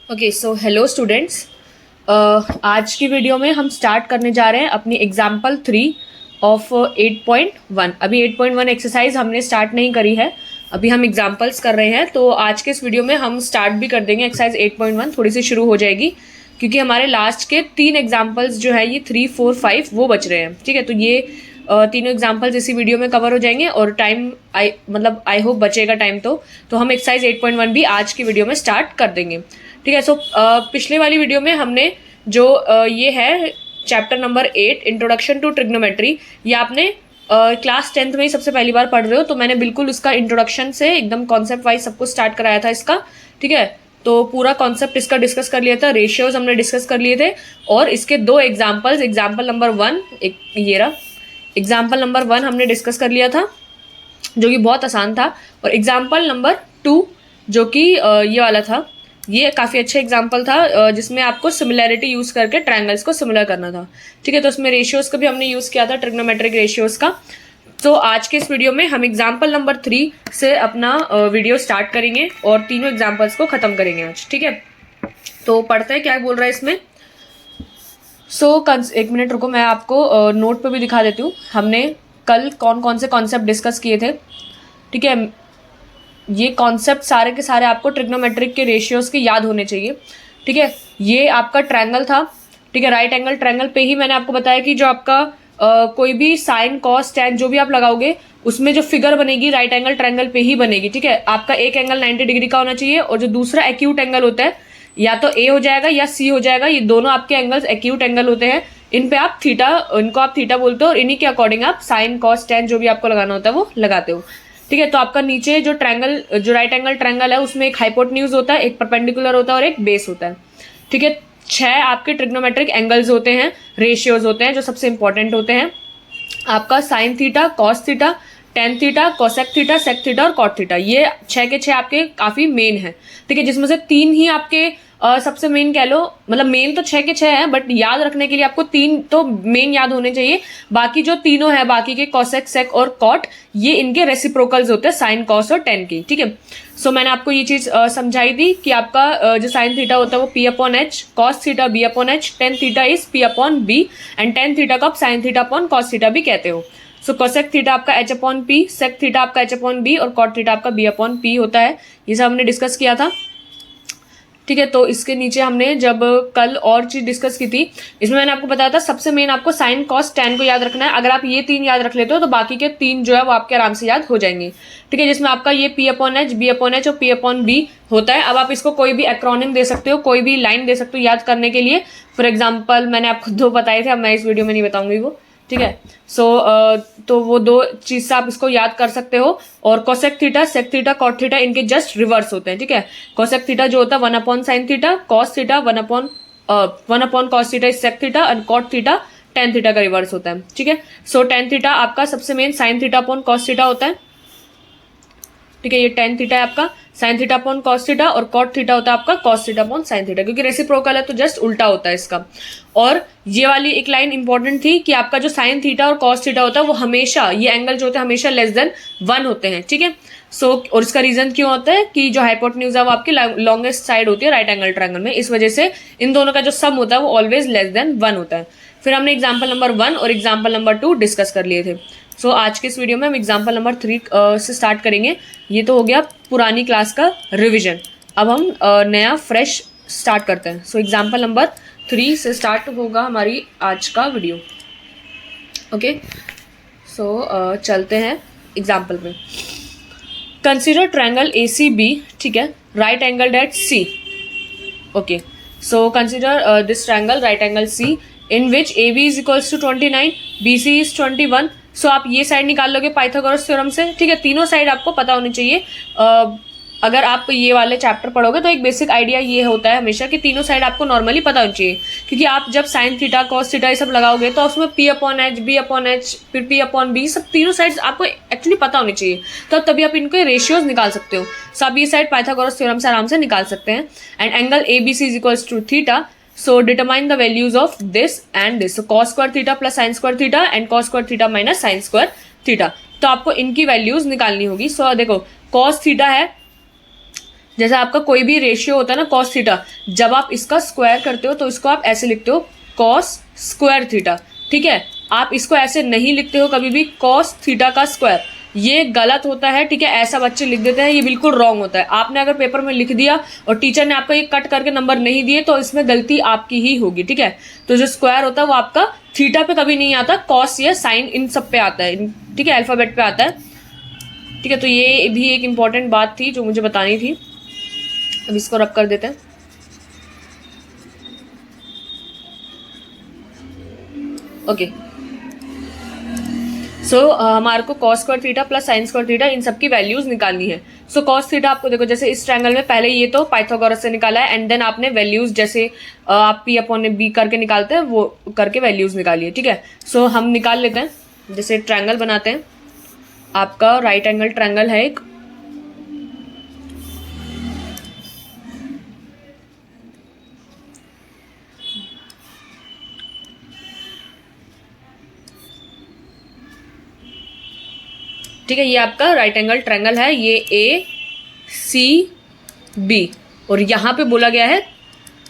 Okay so hello students. आज की video में हम स्टार्ट करने जा रहे हैं अपनी एग्जाम्पल 3 ऑफ 8.1। अभी 8.1 एक्सरसाइज हमने स्टार्ट नहीं करी है, अभी हम एग्जाम्पल्स कर रहे हैं। तो आज के इस वीडियो में हम स्टार्ट भी कर देंगे एक्सरसाइज 8.1, थोड़ी सी शुरू हो जाएगी क्योंकि हमारे लास्ट के 3 एग्जाम्पल्स जो है ये 3, 4, 5 वो बच रहे हैं। ठीक है, तो ये तीनों एग्जाम्पल्स इसी वीडियो में कवर हो जाएंगे और टाइम आई होप बचेगा टाइम। तो हम एक्सरसाइज 8.1 भी आज की वीडियो में स्टार्ट कर देंगे। ठीक है, सो पिछले वाली वीडियो में हमने जो ये है chapter number 8 introduction to trigonometry, ये आपने क्लास 10th में ही सबसे पहली बार पढ़ रहे हो, तो मैंने बिल्कुल उसका इंट्रोडक्शन से एकदम कॉन्सेप्ट वाइज सबको स्टार्ट कराया था इसका। ठीक है, तो पूरा कॉन्सेप्ट इसका डिस्कस कर लिया था, रेशियोज हमने डिस्कस कर लिए थे और इसके 2 एग्जाम्पल्स, एग्जाम्पल नंबर 1 एक ये रहा, एग्जाम्पल नंबर 1 हमने डिस्कस कर लिया था जो कि बहुत आसान था, और एग्जाम्पल नंबर 2 जो कि ये वाला था, ये काफ़ी अच्छा एग्जाम्पल था जिसमें आपको सिमिलैरिटी यूज़ करके ट्रायंगल्स को सिमिलर करना था। ठीक है, तो उसमें रेशियोज़ का भी हमने यूज़ किया था, ट्रिग्नोमेट्रिक रेशियोज़ का। तो आज के इस वीडियो में हम एग्जाम्पल नंबर 3 से अपना वीडियो स्टार्ट करेंगे और तीनों एग्जाम्पल्स को ख़त्म करेंगे आज। ठीक है, तो पढ़ते हैं क्या बोल रहा है इसमें। एक मिनट रुको, मैं आपको नोट पे भी दिखा देती हूँ हमने कल कौन कौन से कॉन्सेप्ट डिस्कस किए थे। ठीक है, ये कॉन्सेप्ट सारे के सारे आपको ट्रिग्नोमेट्रिक के रेशियोज़ के याद होने चाहिए। ठीक है, ये आपका ट्रायंगल था। ठीक है, राइट एंगल ट्रायंगल पे ही मैंने आपको बताया कि जो आपका कोई भी साइन कॉस टैन जो भी आप लगाओगे उसमें जो फिगर बनेगी राइट एंगल ट्रायंगल पे ही बनेगी। ठीक है, आपका एक एंगल 90 डिग्री का होना चाहिए और जो दूसरा एक्यूट एंगल होता है या तो ए हो जाएगा या सी हो जाएगा, ये दोनों आपके एंगल्स एक्यूट एंगल होते हैं। इन पे आप इनको आप थीटा बोलते हो और इन्हीं के अकॉर्डिंग आप साइन कॉस टैन जो भी आपको लगाना होता है वो लगाते हो। ठीक है, तो आपका नीचे जो ट्रायंगल, जो राइट एंगल ट्रायंगल है उसमें एक हाइपोटेन्यूज होता है, एक परपेंडिकुलर होता है और एक बेस होता है। ठीक है, 6 आपके ट्रिग्नोमेट्रिक एंगल्स होते हैं, रेशियोज होते हैं जो सबसे इंपॉर्टेंट होते हैं। आपका sine theta, cos theta, tan theta, cosec theta, sec theta और कॉट थीटा, ये 6 के 6 आपके काफी मेन है। ठीक है, जिसमें से 3 ही आपके सबसे मेन कह लो, मतलब मेन तो 6 के 6 है बट याद रखने के लिए आपको 3 तो मेन याद होने चाहिए। बाकी जो तीनों है, बाकी के कोसेक, सेक और कॉट, ये इनके रेसिप्रोकल्स होते हैं साइन, कॉस और टेन के। ठीक है, सो मैंने आपको ये चीज समझाई थी कि आपका जो साइन थीटा होता है वो P upon H, cos theta B upon H, tan theta is P upon B and tan theta को आप sine theta upon cos theta भी कहते हो। सो कोसेक थीटा आपका H upon P, sec theta आपका एच अपॉन बी और cot theta आपका B upon P होता है। ये सब हमने डिस्कस किया था। ठीक है, तो इसके नीचे हमने जब कल और चीज डिस्कस की थी, इसमें मैंने आपको बताया था सबसे मेन आपको साइन कॉस टैन को याद रखना है। अगर आप ये 3 याद रख लेते हो तो बाकी के 3 जो है वो आपके आराम से याद हो जाएंगे। ठीक है, जिसमें आपका ये P upon H, B upon H और पी अपॉन बी होता है। अब आप इसको कोई भी एक्रोनिम दे सकते हो, कोई भी लाइन दे सकते हो याद करने के लिए। फॉर एग्जाम्पल मैंने आपको 2 बताए थे, अब मैं इस वीडियो में नहीं बताऊंगी वो। ठीक है, तो वो 2 चीज से आप इसको याद कर सकते हो। और cosec theta, sec theta, cot theta इनके जस्ट रिवर्स होते हैं। ठीक है, कोसेक थीटा जो होता है 1 upon sine theta, cos theta 1 upon cos theta is sec theta and cot theta tan theta का रिवर्स होता है। ठीक है, सो टेन थीटा आपका सबसे main sine theta upon cos theta होता है। ठीक है, ये टेन थीटा है आपका sine theta upon cos theta और कॉट थीटा होता है आपका cos theta upon sine theta, क्योंकि रेसिप्रोकल है तो जस्ट उल्टा होता है इसका। और ये वाली एक लाइन इंपॉर्टेंट थी कि आपका जो साइन थीटा और कॉस थीटा होता है वो हमेशा, ये एंगल जो होते हैं हमेशा लेस देन 1 होते हैं। ठीक है, सो और इसका रीजन क्यों होता है कि जो हाइपोटेन्यूज है वो आपकी लॉन्गेस्ट साइड होती है राइट एंगल ट्रायंगल में, इस वजह से इन दोनों का जो सम होता है वो ऑलवेज लेस देन 1 होता है। फिर हमने एग्जाम्पल नंबर 1 और एग्जाम्पल नंबर 2 डिस्कस कर लिए थे। सो आज के इस वीडियो में हम एग्जाम्पल नंबर 3 से स्टार्ट करेंगे। ये तो हो गया पुरानी क्लास का रिविजन, अब हम नया फ्रेश स्टार्ट करते हैं। सो एग्जाम्पल नंबर 3 से स्टार्ट होगा हमारी आज का वीडियो। ओके, सो चलते हैं एग्जाम्पल पे। कंसिडर ट्रायंगल ACB, ठीक है, right angle at C। Okay, so consider this triangle right angle C in which AB is equals to 29, BC is 21। सो आप ये साइड निकाल लोगे पाइथागोरस थ्योरम से। ठीक है, तीनों साइड आपको पता होनी चाहिए। अगर आप ये वाले चैप्टर पढ़ोगे तो एक बेसिक आइडिया ये होता है हमेशा कि तीनों साइड आपको नॉर्मली पता होनी चाहिए, क्योंकि आप जब साइन थीटा कॉस थीटा ये सब लगाओगे तो उसमें P upon H, B upon H, फिर पी अपॉन बी, सब तीनों साइड्स आपको एक्चुअली पता होनी चाहिए, तो तभी आप इनके रेशियोज निकाल सकते हो। सो आप ये साइड पाइथागोरस थ्योरम से आराम से निकाल सकते हैं। And angle ABC is equals to theta, so determine the values of this and this। so cos square theta plus sin square theta and cos square theta minus sin square theta। तो आपको इनकी values निकालनी होगी। सो देखो cos theta है जैसे आपका कोई भी रेशियो होता है ना कॉस थीटा, जब आप इसका स्क्वायर करते हो तो इसको आप ऐसे लिखते हो कॉस स्क्वायर थीटा, ठीक है। आप इसको ऐसे नहीं लिखते हो कभी भी कॉस थीटा का स्क्वायर, ये गलत होता है, ठीक है। ऐसा बच्चे लिख देते हैं, ये बिल्कुल रॉन्ग होता है। आपने अगर पेपर में लिख दिया और टीचर ने आपको ये कट करके नंबर नहीं दिए तो इसमें गलती आपकी ही होगी, ठीक है। तो जो स्क्वायर होता है वो आपका थीटा पे कभी नहीं आता, कॉस या साइन इन सब पे आता है, ठीक है, अल्फाबेट पे आता है, ठीक है। तो ये भी एक इम्पॉर्टेंट बात थी जो मुझे बतानी थी। अब इसको रब कर देते हैं। ओके, सो हमारे को cos square theta plus sine square theta इन सब की वैल्यूज निकालनी है। सो कॉस थीटा आपको देखो, जैसे इस ट्रायंगल में पहले ये तो पाइथागोरस से निकाला है एंड देन आपने वैल्यूज जैसे आप पी अपॉन बी करके निकालते हैं वो करके वैल्यूज निकालिए, ठीक है। सो हम निकाल लेते हैं, जैसे ट्रायंगल बनाते हैं। आपका राइट एंगल ट्रायंगल है एक, ठीक है, ये आपका राइट एंगल ट्रायंगल है, ये ए सी बी और यहाँ पे बोला गया है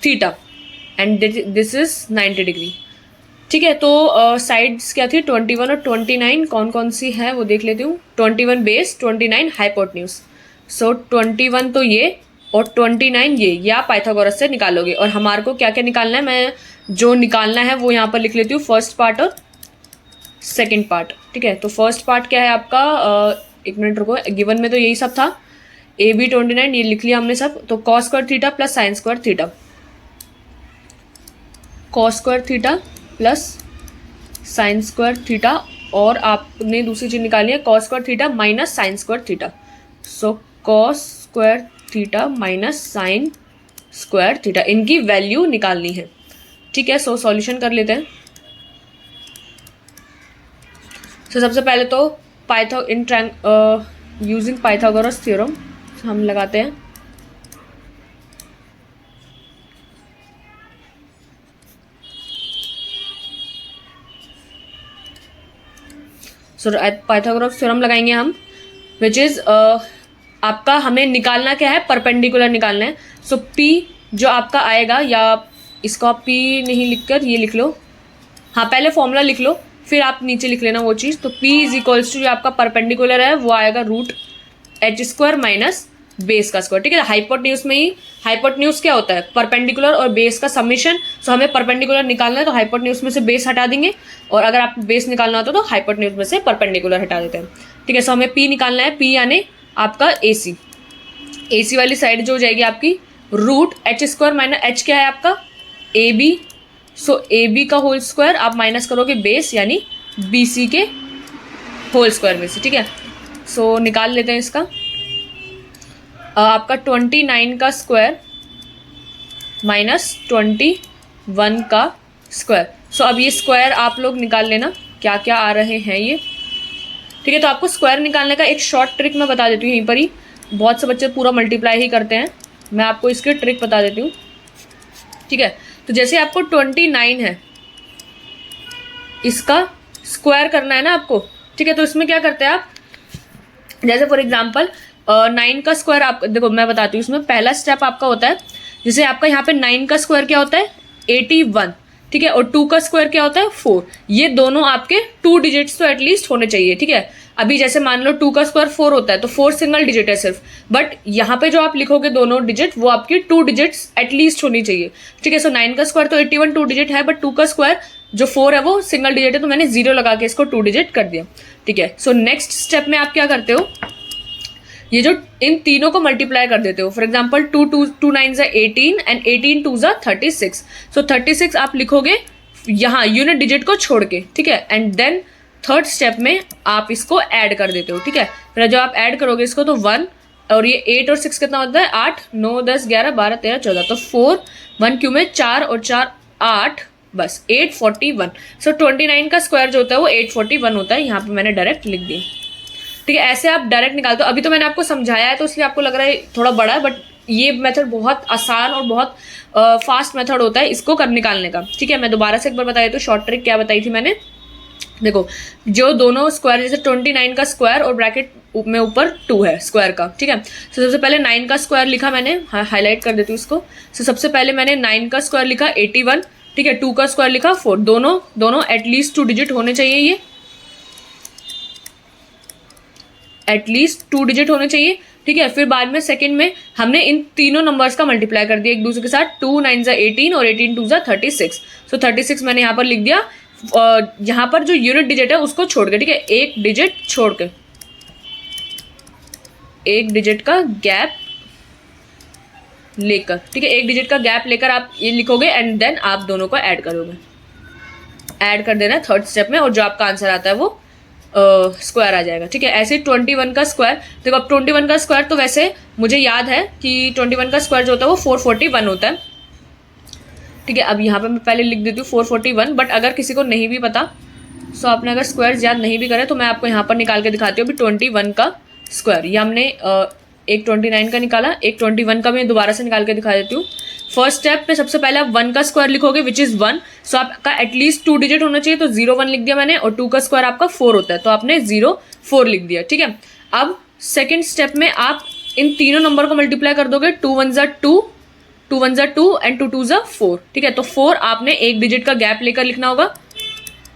theta and this is 90 degree, ठीक है। तो साइड्स क्या थी 21 और 29, कौन कौन सी है वो देख लेती हूँ। 21 बेस, 29 हाइपोटेन्यूज। सो 21 तो ये और 29 ये आप पाइथागोरस से निकालोगे। और हमारे को क्या क्या निकालना है, मैं जो निकालना है वो यहाँ पर लिख लेती हूँ, फर्स्ट पार्ट और सेकेंड पार्ट, ठीक है। तो फर्स्ट पार्ट क्या है आपका, एक मिनट रुको, गिवन में तो यही सब था, ए बी 29 ये लिख लिया हमने सब। तो cos square theta plus sine square theta, cos square theta plus sine square theta, और आपने दूसरी चीज निकाली है cos square theta minus sine square theta. So cos square theta minus sine square theta, इनकी वैल्यू निकालनी है, ठीक है। सो सॉल्यूशन कर लेते हैं। तो सबसे पहले तो यूजिंग पाइथागोरस थ्योरम हम लगाते हैं। सो पाइथागोरस थ्योरम लगाएंगे हम, विच इज आपका हमें निकालना क्या है, परपेंडिकुलर निकालना है। सो P जो आपका आएगा, या इसको आप P नहीं लिखकर ये लिख लो, हाँ पहले फॉर्मूला लिख लो फिर आप नीचे लिख लेना वो चीज़। तो P इज इक्वल्स टू जो आपका परपेंडिकुलर है वो आएगा root H square minus base का स्क्वायर, ठीक है। हाइपोटेन्यूज में ही, हाइपोटेन्यूज क्या होता है, परपेंडिकुलर और बेस का समीशन। सो हमें परपेंडिकुलर निकालना है तो हाइपोटेन्यूज में से बेस हटा देंगे, और अगर आपको बेस निकालना होता तो हाइपोटेन्यूज में से परपेंडिकुलर हटा देते हैं, ठीक है। सो हमें P निकालना है, P यानी आपका AC, AC वाली साइड जो हो जाएगी आपकी root H square minus H क्या है आपका AB। सो AB का होल स्क्वायर आप माइनस करोगे बेस यानी BC के होल स्क्वायर में से, ठीक है। सो निकाल लेते हैं इसका, आपका 29 का स्क्वायर माइनस 21 का स्क्वायर। सो अब ये स्क्वायर आप लोग निकाल लेना क्या क्या आ रहे हैं ये, ठीक है। तो आपको स्क्वायर निकालने का एक शॉर्ट ट्रिक मैं बता देती हूँ यहीं पर ही, बहुत से बच्चे पूरा मल्टीप्लाई ही करते हैं, मैं आपको इसकी ट्रिक बता देती हूँ, ठीक है। तो जैसे आपको 29 है, इसका स्क्वायर करना है ना आपको, ठीक है। तो इसमें क्या करते हैं आप, जैसे फॉर एग्जांपल 9 का स्क्वायर आप देखो, मैं बताती हूँ। इसमें पहला स्टेप आपका होता है, जैसे आपका यहाँ पे 9 का स्क्वायर क्या होता है 81, ठीक है, और 2 का स्क्वायर क्या होता है 4। ये दोनों आपके 2 डिजिट्स तो एटलीस्ट होने चाहिए, ठीक है। अभी जैसे मान लो 2 का स्क्वायर 4 होता है तो 4 सिंगल डिजिट है सिर्फ, बट यहाँ पे जो आप लिखोगे दोनों डिजिट वो आपकी 2 डिजिट्स एटलीस्ट होनी चाहिए, ठीक है। सो 9 का स्क्वायर तो 81 2 डिजिट है, बट 2 का स्क्वायर जो 4 है वो सिंगल डिजिट है, तो मैंने 0 लगा के इसको 2 डिजिट कर दिया, ठीक है। सो नेक्स्ट स्टेप में आप क्या करते हो, ये जो इन तीनों को मल्टीप्लाई कर देते हो। For example 2 9 18 and 18 2 36। सो 36 आप लिखोगे यहाँ यूनिट डिजिट को छोड़ के, ठीक है। एंड देन थर्ड स्टेप में आप इसको ऐड कर देते हो, ठीक है। फिर जब आप ऐड करोगे इसको तो 1 और ये 8 और 6 कितना होता है 8 9 10 11 12 13 14, तो 4 1 क्यों में 4 और 4 8, बस 841। सो 29 का स्क्वायर जो होता है वो 841 होता है, यहाँ पे मैंने डायरेक्ट लिख दिया, ठीक है। ऐसे आप डायरेक्ट निकालते हो। अभी तो मैंने आपको समझाया है तो इसलिए आपको लग रहा है थोड़ा बड़ा है, बट ये मेथड बहुत आसान और बहुत फास्ट मेथड होता है इसको कर निकालने का, ठीक है। मैं दोबारा से एक बार बता देती हूँ शॉर्ट ट्रिक क्या बताई थी मैंने। देखो जो दोनों स्क्वायर, जैसे 29 का स्क्वायर और ब्रैकेट में ऊपर 2 है स्क्वायर का, ठीक है। सो सबसे पहले 9 का स्क्वायर लिखा मैंने, हाईलाइट कर देती हूँ इसको। सो सबसे पहले मैंने 9 का स्क्वायर लिखा 81, ठीक है। 2 का स्क्वायर लिखा 4, दोनों एटलीस्ट 2 डिजिट होने चाहिए, ये एटलीस्ट 2 डिजिट होने चाहिए, ठीक है। फिर बाद में सेकंड में हमने इन तीनों नंबर्स का मल्टीप्लाई कर दिया एक दूसरे के साथ, 2 9 ज़ा 18 और 18 2 ज़ा 36। सो 36 मैंने यहाँ पर लिख दिया, यहाँ पर जो यूनिट डिजिट है उसको छोड़ के, ठीक है, एक डिजिट छोड़ के, एक डिजिट का गैप लेकर, ठीक है, एक डिजिट का गैप लेकर आप ये लिखोगे एंड देन आप दोनों को ऐड करोगे, ऐड कर देना थर्ड स्टेप में, और जो आपका आंसर आता है वो स्क्वायर आ जाएगा, ठीक है। ऐसे 21 का स्क्वायर, देखो अब 21 का स्क्वायर तो वैसे मुझे याद है कि 21 का स्क्वायर जो होता है वो 441 होता है, ठीक है। अब यहाँ पे मैं पहले लिख देती हूँ 441, बट अगर किसी को नहीं भी पता, सो आपने अगर स्क्वायर याद नहीं भी करे तो मैं आपको यहाँ पर निकाल के दिखाती हूँ। अभी 21 का स्क्वायर, ये हमने एक 29 का निकाला, एक 21 का मैं दोबारा से निकाल के दिखा देती हूँ। फर्स्ट स्टेप पे सबसे पहले आप 1 का स्क्वायर लिखोगे विच इज़ 1, सो आपका एटलीस्ट 2 डिजिट होना चाहिए, तो 0 1 लिख दिया मैंने, और 2 का स्क्वायर आपका 4 होता है तो आपने 0 4 लिख दिया, ठीक है। अब सेकेंड स्टेप में आप इन तीनों नंबर को मल्टीप्लाई कर दोगे, 2 1 ज़ा 2, 2 1 ज़ा 2 एंड 2 2 ज़ा 4, ठीक है। तो 4 आपने एक डिजिट का गैप लेकर लिखना होगा,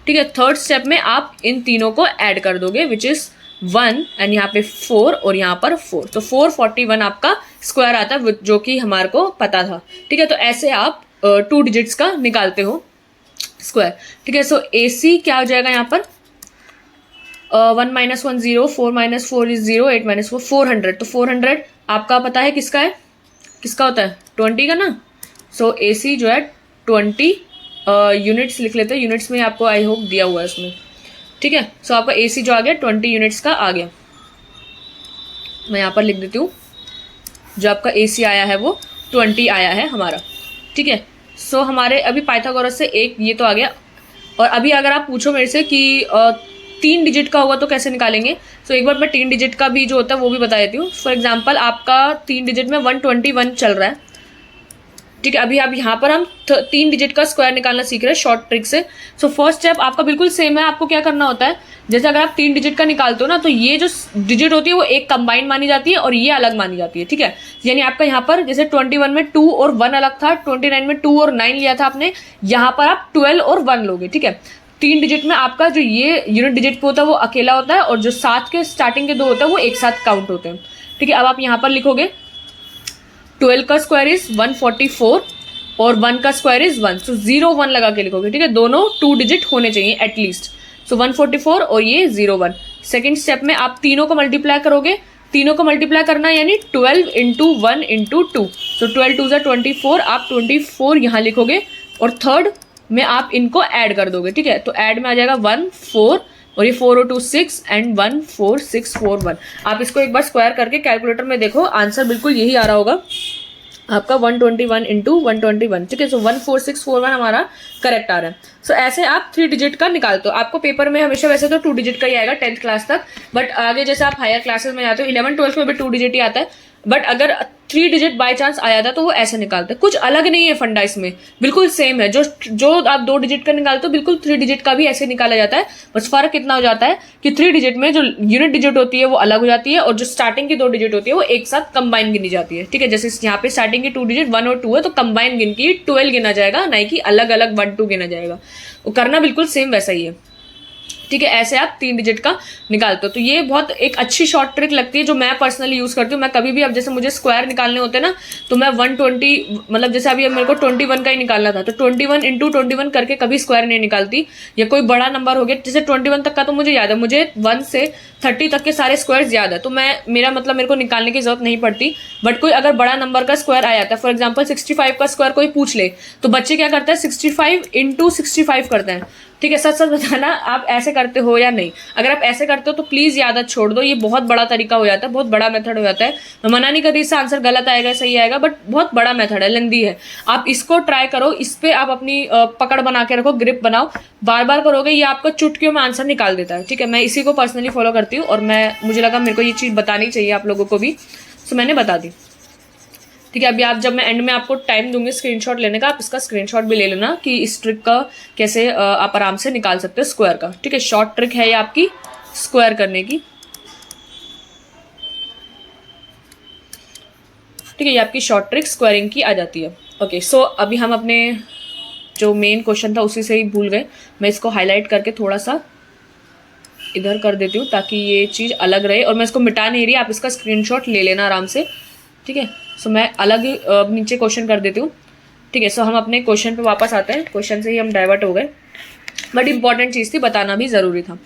ठीक है। थर्ड स्टेप में आप इन तीनों को ऐड कर दोगे विच इज़ 1 एंड यहाँ पे 4 और यहाँ पर 4, तो 441 आपका स्क्वायर आता है, जो कि हमारे को पता था, ठीक है। तो ऐसे आप 2 डिजिट्स का निकालते हो स्क्वायर, ठीक है। सो AC क्या हो जाएगा यहाँ पर, 1 - 1 0, 4 - 4 इज 0, 8 - 4 400, तो 400 आपका पता है किसका है, किसका होता है 20 का ना। सो AC जो है 20 यूनिट्स लिख लेते हैं, यूनिट्स में आपको आई होप दिया हुआ है इसमें, ठीक है। सो आपका AC जो आ गया 20 यूनिट्स का आ गया, मैं यहाँ पर लिख देती हूँ, जो आपका AC आया है वो 20 आया है हमारा, ठीक है। सो हमारे अभी पाइथागोरस से एक ये तो आ गया, और अभी अगर आप पूछो मेरे से कि 3 डिजिट का होगा तो कैसे निकालेंगे, सो एक बार मैं 3 डिजिट का भी जो होता है वो भी बता देती हूँ। फॉर एग्जाम्पल आपका 3 डिजिट में 121 चल रहा है, ठीक है। अभी अब यहाँ पर हम 3 डिजिट का स्क्वायर निकालना सीख रहे हैं शॉर्ट ट्रिक से। सो फर्स्ट स्टेप आपका बिल्कुल सेम है, आपको क्या करना होता है, जैसे अगर आप 3 डिजिट का निकालते हो ना, तो ये जो डिजिट होती है वो एक कंबाइंड मानी जाती है और ये अलग मानी जाती है, ठीक है। यानी आपका यहाँ पर जैसे 21 में 2 और 1 अलग था, 29 में 2 और 9 लिया था आपने, यहाँ पर आप 12 और 1 लोगे, ठीक है। 3 डिजिट में आपका जो ये यूनिट डिजिट पे होता है वो अकेला होता है, और जो 7 के स्टार्टिंग के 2 होता है वो एक साथ काउंट होते हैं, ठीक है। अब आप यहाँ पर लिखोगे 12 का स्क्वायर इज 144 और 1 का स्क्वायर इज 1, सो 0 1 लगा के लिखोगे, ठीक है। दोनों 2 डिजिट होने चाहिए एटलीस्ट, सो 144 और ये 0 1। सेकेंड स्टेप में आप तीनों को मल्टीप्लाई करोगे, तीनों को मल्टीप्लाई करना यानी 12 × 1 × 2, सो 12 2 ज़ा 24, आप 24 यहाँ लिखोगे, और थर्ड में आप इनको ऐड कर दोगे, ठीक है। तो ऐड में आ जाएगा 1 4 और ये 4 और 2 6 एंड 1 4 6 4 1। आप इसको एक बार स्क्वायर करके कैलकुलेटर में देखो, आंसर बिल्कुल यही आ रहा होगा आपका 121 × 121, ठीक है। सो 14641 हमारा करेक्ट आ रहा है। सो ऐसे आप 3 डिजिट का निकालते हो। आपको पेपर में हमेशा वैसे तो 2 डिजिट का ही आएगा 10th क्लास तक, बट आगे जैसे आप हायर क्लासेस में जाते हो 11 12 में भी 2 डिजिट ही आता है, बट अगर 3 डिजिट बाय चांस आया था तो वो ऐसे निकालते हैं। कुछ अलग नहीं है फंडा इसमें, बिल्कुल सेम है। जो आप 2 डिजिट का निकालते हो बिल्कुल 3 डिजिट का भी ऐसे निकाला जाता है, बस फर्क कितना हो जाता है कि 3 डिजिट में जो यूनिट डिजिट होती है वो अलग हो जाती है, और जो स्टार्टिंग की 2 डिजिट होती है वो एक साथ कंबाइन गिनी जाती है, ठीक है। जैसे यहाँ पे स्टार्टिंग की 2 डिजिट 1 और 2 है तो कंबाइन गिन की 12 गिना जाएगा, ना कि अलग अलग 1 2 गिना जाएगा। वो करना बिल्कुल सेम वैसा ही है, ठीक है। ऐसे आप 3 डिजिट का निकालते हो। तो ये बहुत एक अच्छी शॉर्ट ट्रिक लगती है जो मैं पर्सनली यूज़ करती हूँ। मैं कभी भी, अब जैसे मुझे स्क्वायर निकालने होते हैं ना, तो मैं 120 मतलब जैसे अभी मेरे को 21 का ही निकालना था, तो 21 × 21 करके कभी स्क्वायर नहीं निकालती, या कोई बड़ा नंबर हो गया जैसे 21 तक का तो मुझे याद है, मुझे 1 से 30 तक के सारे स्क्वायर्स याद है, तो मेरे को निकालने की जरूरत नहीं पड़ती। बट कोई अगर बड़ा नंबर का स्क्वायर आ जाता है, फॉर एग्जाम्पल 65 का स्क्वायर कोई पूछ ले, तो बच्चे क्या करते हैं 65 × 65 करते हैं, ठीक है। सच सच बताना आप ऐसे करते हो या नहीं। अगर आप ऐसे करते हो तो प्लीज़ ये आदत छोड़ दो, ये बहुत बड़ा तरीका हो जाता है, बहुत बड़ा मेथड हो जाता है। मैं मना नहीं कर रही इससे आंसर गलत आएगा सही आएगा, बट बहुत बड़ा मेथड है, लेंदी है। आप इसको ट्राई करो, इस पर आप अपनी पकड़ बना के रखो, ग्रिप बनाओ, बार बार करोगे ये आपको चुटकियों में आंसर निकाल देता है, ठीक है। मैं इसी को पर्सनली फॉलो करती हूँ, और मुझे लगा मेरे को ये चीज़ बतानी चाहिए आप लोगों को भी, तो मैंने बता दी, ठीक है। अभी आप जब मैं एंड में आपको टाइम दूंगी स्क्रीनशॉट लेने का, आप इसका स्क्रीनशॉट भी ले लेना कि इस ट्रिक का कैसे आप आराम से निकाल सकते हो स्क्वायर का, ठीक है। शॉर्ट ट्रिक है ये आपकी स्क्वायर करने की। ठीक है, ये आपकी शॉर्ट ट्रिक स्क्वायरिंग की आ जाती है। ओके, सो अभी हम अपने जो मेन क्वेश्चन था उसी से ही भूल गए। मैं इसको हाईलाइट करके थोड़ा सा इधर कर देती हूँ ताकि ये चीज़ अलग रहे, और मैं इसको मिटा नहीं रही, आप इसका स्क्रीनशॉट ले लेना आराम से। ठीक है, सो मैं अलग नीचे क्वेश्चन कर देती हूँ। ठीक है, सो हम अपने क्वेश्चन पे वापस आते हैं। क्वेश्चन से ही हम डाइवर्ट हो गए, बट इंपॉर्टेंट चीज़ थी, बताना भी ज़रूरी था।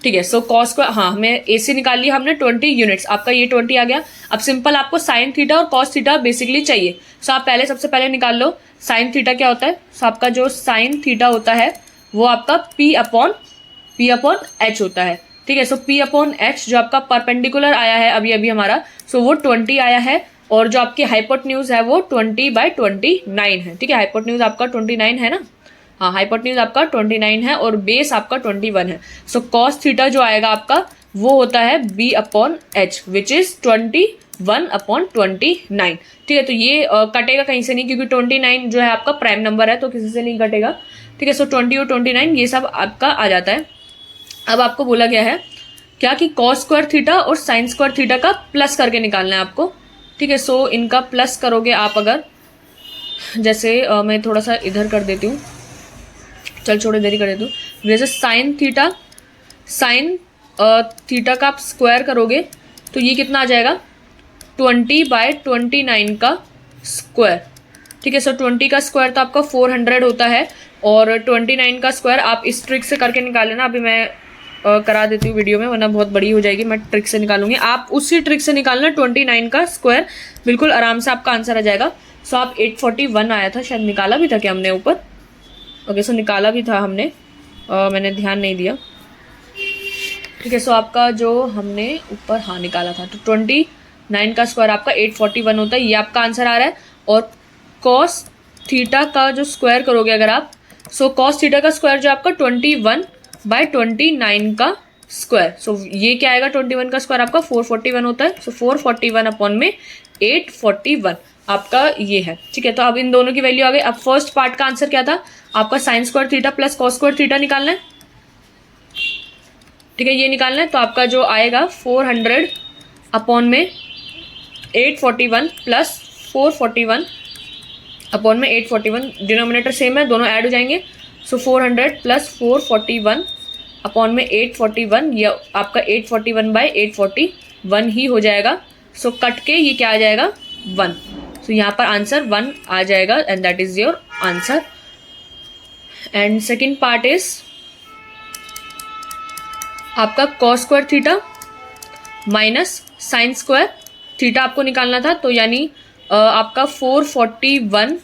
ठीक है, सो कॉस को, हाँ, हमें AC निकाल लिया हमने 20 यूनिट्स, आपका ये 20 आ गया। अब सिंपल आपको साइन थीटा और कॉस थीटा बेसिकली चाहिए। सो आप सबसे पहले निकाल लो साइन थीटा क्या होता है। सो आपका जो साइन थीटा होता है वो आपका P अपॉन H होता है। ठीक है, सो P अपॉन H जो आपका परपेंडिकुलर आया है अभी अभी हमारा, सो वो 20 आया है, और जो आपकी हाइपोटेन्यूज है वो 20/29 है। ठीक है, हाइपोटेन्यूज आपका 29 है ना, हाँ, हाइपोटेन्यूज आपका 29 है और बेस आपका 21 है। सो कॉस थीटा जो आएगा आपका वो होता है B upon H which is 21/29। ठीक है, तो ये कटेगा कहीं से नहीं, क्योंकि 29 जो है आपका प्राइम नंबर है, तो किसी से नहीं कटेगा। ठीक है, सो 20 और 29 ये सब आपका आ जाता है। अब आपको बोला गया है क्या कि कॉस स्क्वायर थीटा और साइन स्क्वायर थीटा का प्लस करके निकालना है आपको। ठीक है, सो इनका प्लस करोगे आप अगर, जैसे मैं थोड़ा सा इधर कर देती हूँ, चल छोड़ इधर ही कर देती हूँ। जैसे साइन थीटा का आप स्क्वायर करोगे तो ये कितना आ जाएगा, 20/29 का स्क्वायर। ठीक है, सो 20 का स्क्वायर तो आपका 400 होता है, और 29 का स्क्वायर आप इस ट्रिक से करके निकाल लेना। अभी मैं करा देती हूँ वीडियो में, वरना बहुत बड़ी हो जाएगी, मैं ट्रिक से निकालूंगी, आप उसी ट्रिक से निकालना 29 का स्क्वायर, बिल्कुल आराम से आपका आंसर आ जाएगा। सो आप 841 आया था, शायद निकाला भी था क्या हमने ऊपर। ओके, सो निकाला भी था हमने, मैंने ध्यान नहीं दिया। ठीक है, सो आपका जो हमने ऊपर, हाँ, निकाला था, तो 29 का स्क्वायर आपका 841 होता है, ये आपका आंसर आ रहा है। और कॉस थीटा का जो स्क्वायर करोगे अगर आप, सो कॉस थीटा का स्क्वायर जो आपका 21/29 का स्क्वायर, सो ये क्या आएगा, 21 का स्क्वायर आपका 441 होता है। सो 441 अपॉन में 841 आपका ये है। ठीक है, तो अब इन दोनों की वैल्यू आ गई। अब फर्स्ट पार्ट का आंसर क्या था आपका, sign square theta plus cos square theta निकालना है। ठीक है, ये निकालना है, तो आपका जो आएगा 400 अपॉन में 841 प्लस 441 अपॉन में 841, डिनोमिनेटर सेम है, दोनों ऐड हो जाएंगे। सो 400 प्लस 441 अपॉन में 841, ये आपका 841/841 ही हो जाएगा। सो कट के ये क्या आ जाएगा, 1। सो यहाँ पर आंसर 1 आ जाएगा, and that is your answer. And second part is आपका cos square theta minus sine square theta आपको निकालना था, तो यानी आपका 441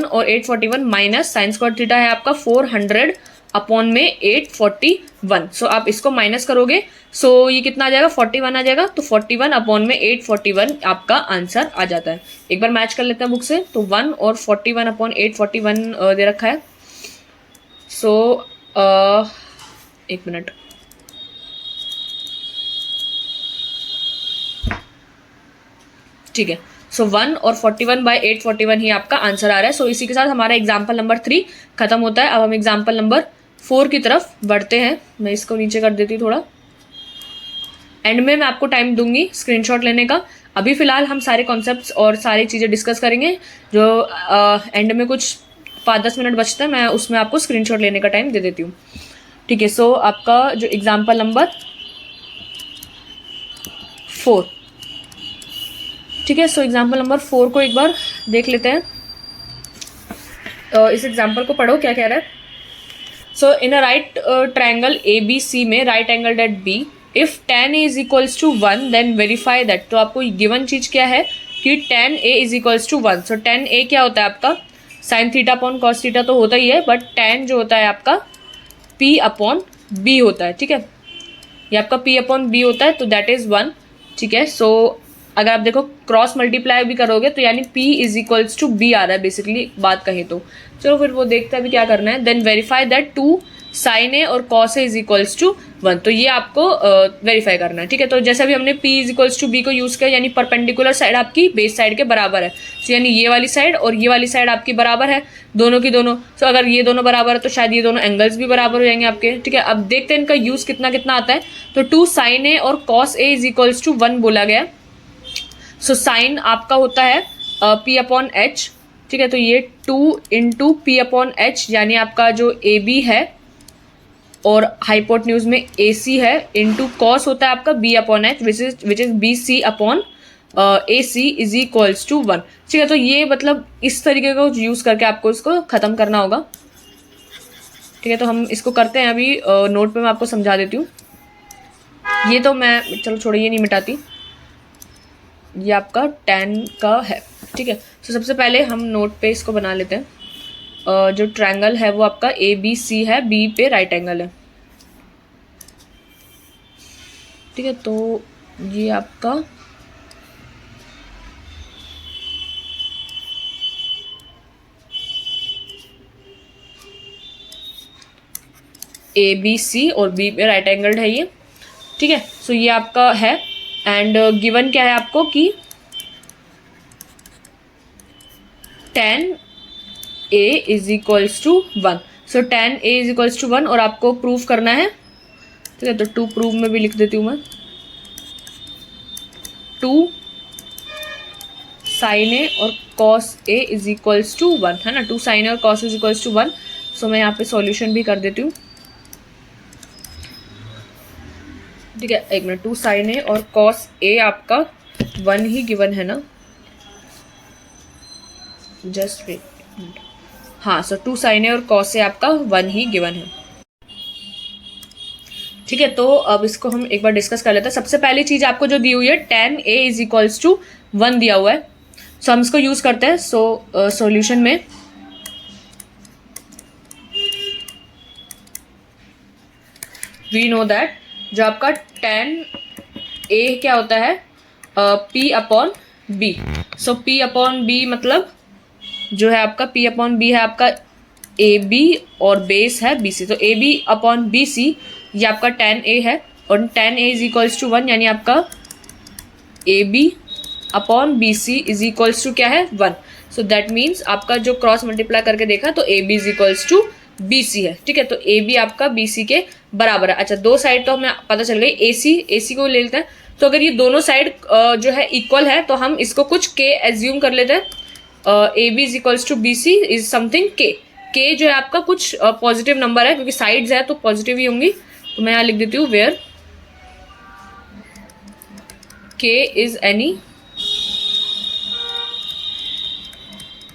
और 841 माइनस साइन स्क्वायर थीटा है आपका 400 अपॉन में 841। सो आप इसको माइनस करोगे, सो ये कितना आ जाएगा, 41 आ जाएगा। तो 41 अपॉन में 841 आपका आंसर आ जाता है। एक बार मैच कर लेते हैं बुक से, तो 1 और 41 अपॉन 841 दे रखा है। सो एक मिनट, ठीक है, सो 1 और 41/841 ही आपका आंसर आ रहा है। सो इसी के साथ हमारा एग्जाम्पल नंबर 3 खत्म होता है। अब हम एग्जाम्पल नंबर 4 की तरफ बढ़ते हैं। मैं इसको नीचे कर देती हूँ थोड़ा, एंड में मैं आपको टाइम दूंगी स्क्रीनशॉट लेने का। अभी फिलहाल हम सारे कॉन्सेप्ट्स और सारी चीज़ें डिस्कस करेंगे, जो एंड में कुछ 5-10 मिनट बचते हैं, मैं उसमें आपको स्क्रीनशॉट लेने का टाइम दे देती हूँ। ठीक है, सो आपका जो एग्जाम्पल नंबर 4, ठीक है, सो एग्जाम्पल नंबर 4 को एक बार देख लेते हैं। इस एग्जाम्पल को पढ़ो क्या कह रहा है। So in a right triangle ABC में right angle at B, if tan A is equals to 1 then verify that. तो आपको गिवन चीज़ क्या है कि tan A is equals to 1। So tan A क्या होता है आपका, sine theta upon cos theta तो होता ही है, बट tan जो होता है आपका P अपॉन B होता है। ठीक है, ये आपका P अपॉन B होता है, तो दैट इज़ 1। ठीक है, सो अगर आप देखो क्रॉस मल्टीप्लाई भी करोगे तो यानी P is equals to B आ रहा है बेसिकली, बात कहें तो। चलो फिर वो देखते हैं अभी क्या करना है। Then verify that 2 sine A और cos A is equals to 1, तो ये आपको वेरीफाई करना है। ठीक है, तो जैसे अभी हमने P is equals to B को यूज़ किया, यानी परपेंडिकुलर साइड आपकी बेस साइड के बराबर है, तो यानी ये वाली साइड और ये वाली साइड आपकी बराबर है, दोनों की दोनों। तो अगर ये दोनों बराबर है तो शायद ये दोनों एंगल्स भी बराबर हो जाएंगे आपके। ठीक है, अब देखते हैं इनका यूज़ कितना कितना आता है। तो 2 साइन ए और cos A is equals to 1 बोला गया। सो साइन आपका होता है P अपॉन एच, ठीक है। तो ये 2 इंटू P अपॉन एच, यानी आपका जो ए बी है और हाइपोटन्यूज में ए सी है, इंटू कॉस होता है आपका B upon H which is B C upon A C is equals to 1, ठीक है। तो ये मतलब इस तरीके को यूज़ करके आपको इसको ख़त्म करना होगा, ठीक है। तो हम इसको करते हैं अभी, नोट पे मैं आपको समझा देती हूँ। ये तो मैं चलो छोड़िए, ये नहीं मिटाती, ये आपका 10 का है, ठीक है। तो सबसे पहले हम नोट पे इसको बना लेते हैं। जो ट्रायंगल है वो आपका ए बी सी है, बी पे राइट एंगल है, ठीक है। तो ये आपका ए बी सी और बी पे राइट एंगल्ड है ये, ठीक है। सो ये आपका है एंड गिवन क्या है आपको कि tan A is equals to 1। So tan A is equals to 1 और आपको प्रूव करना है, ठीक है। तो 2 प्रूव में भी लिख देती हूँ मैं, 2 sin A और cos A is equals to 1, है ना। 2 sin A और cos is equals to 1। So मैं यहाँ पे सॉल्यूशन भी कर देती हूँ, ठीक है। एक मिनट, 2 sin A और cos A आपका 1 ही गिवन है ना, जस्ट वेट, हाँ। सो 2 sin A और cos A आपका 1 ही गिवन है, ठीक है। तो अब इसको हम एक बार डिस्कस कर लेते हैं। सबसे पहली चीज आपको जो दी हुई है tan A is equals to 1 दिया हुआ है, सो हम इसको यूज करते हैं। सो सॉल्यूशन में वी नो दैट जो आपका tan A क्या होता है, P अपॉन B। सो P अपॉन B मतलब जो है आपका P अपॉन B है आपका ए बी और बेस है बी सी। तो A B upon B C ये आपका tan A है और tan A is equals to 1, यानी आपका A B upon B C is equals to क्या है 1। सो दैट मीन्स आपका जो क्रॉस मल्टीप्लाई करके देखा तो A B is equals to B C है, ठीक है। तो ए बी आपका बी सी के बराबर है। अच्छा, दो साइड तो हमें पता चल गई, ए सी को ले लेते हैं। तो अगर ये दोनों साइड जो है इक्वल है तो हम इसको कुछ के एज्यूम कर लेते हैं। A B is equals to B C is something के जो है आपका कुछ पॉजिटिव नंबर है, क्योंकि साइड्स है तो पॉजिटिव ही होंगी। तो मैं यहाँ लिख देती हूँ वेयर के इज एनी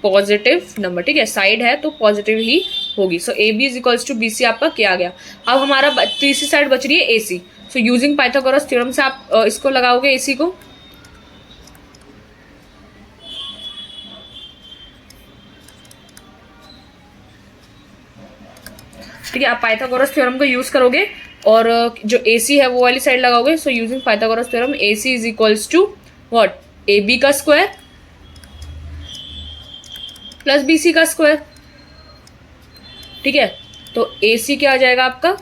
पॉजिटिव नंबर, ठीक है। साइड है तो पॉजिटिव ही होगी। So A B is equals to B C आपका क्या आ गया। अब हमारा तीसरी साइड बच रही है ए सी। सो यूजिंग पाइथागोरस थ्योरम से आप इसको लगाओगे ए सी को, ठीक है। आप पाइथागोरस थ्योरम को यूज करोगे और जो ए सी है वो वाली साइड लगाओगे। So using Pythagoras theorem A C is equals to what, A B का स्क्वायर प्लस बी सी का स्क्वायर, ठीक है। तो ए सी क्या आ जाएगा आपका,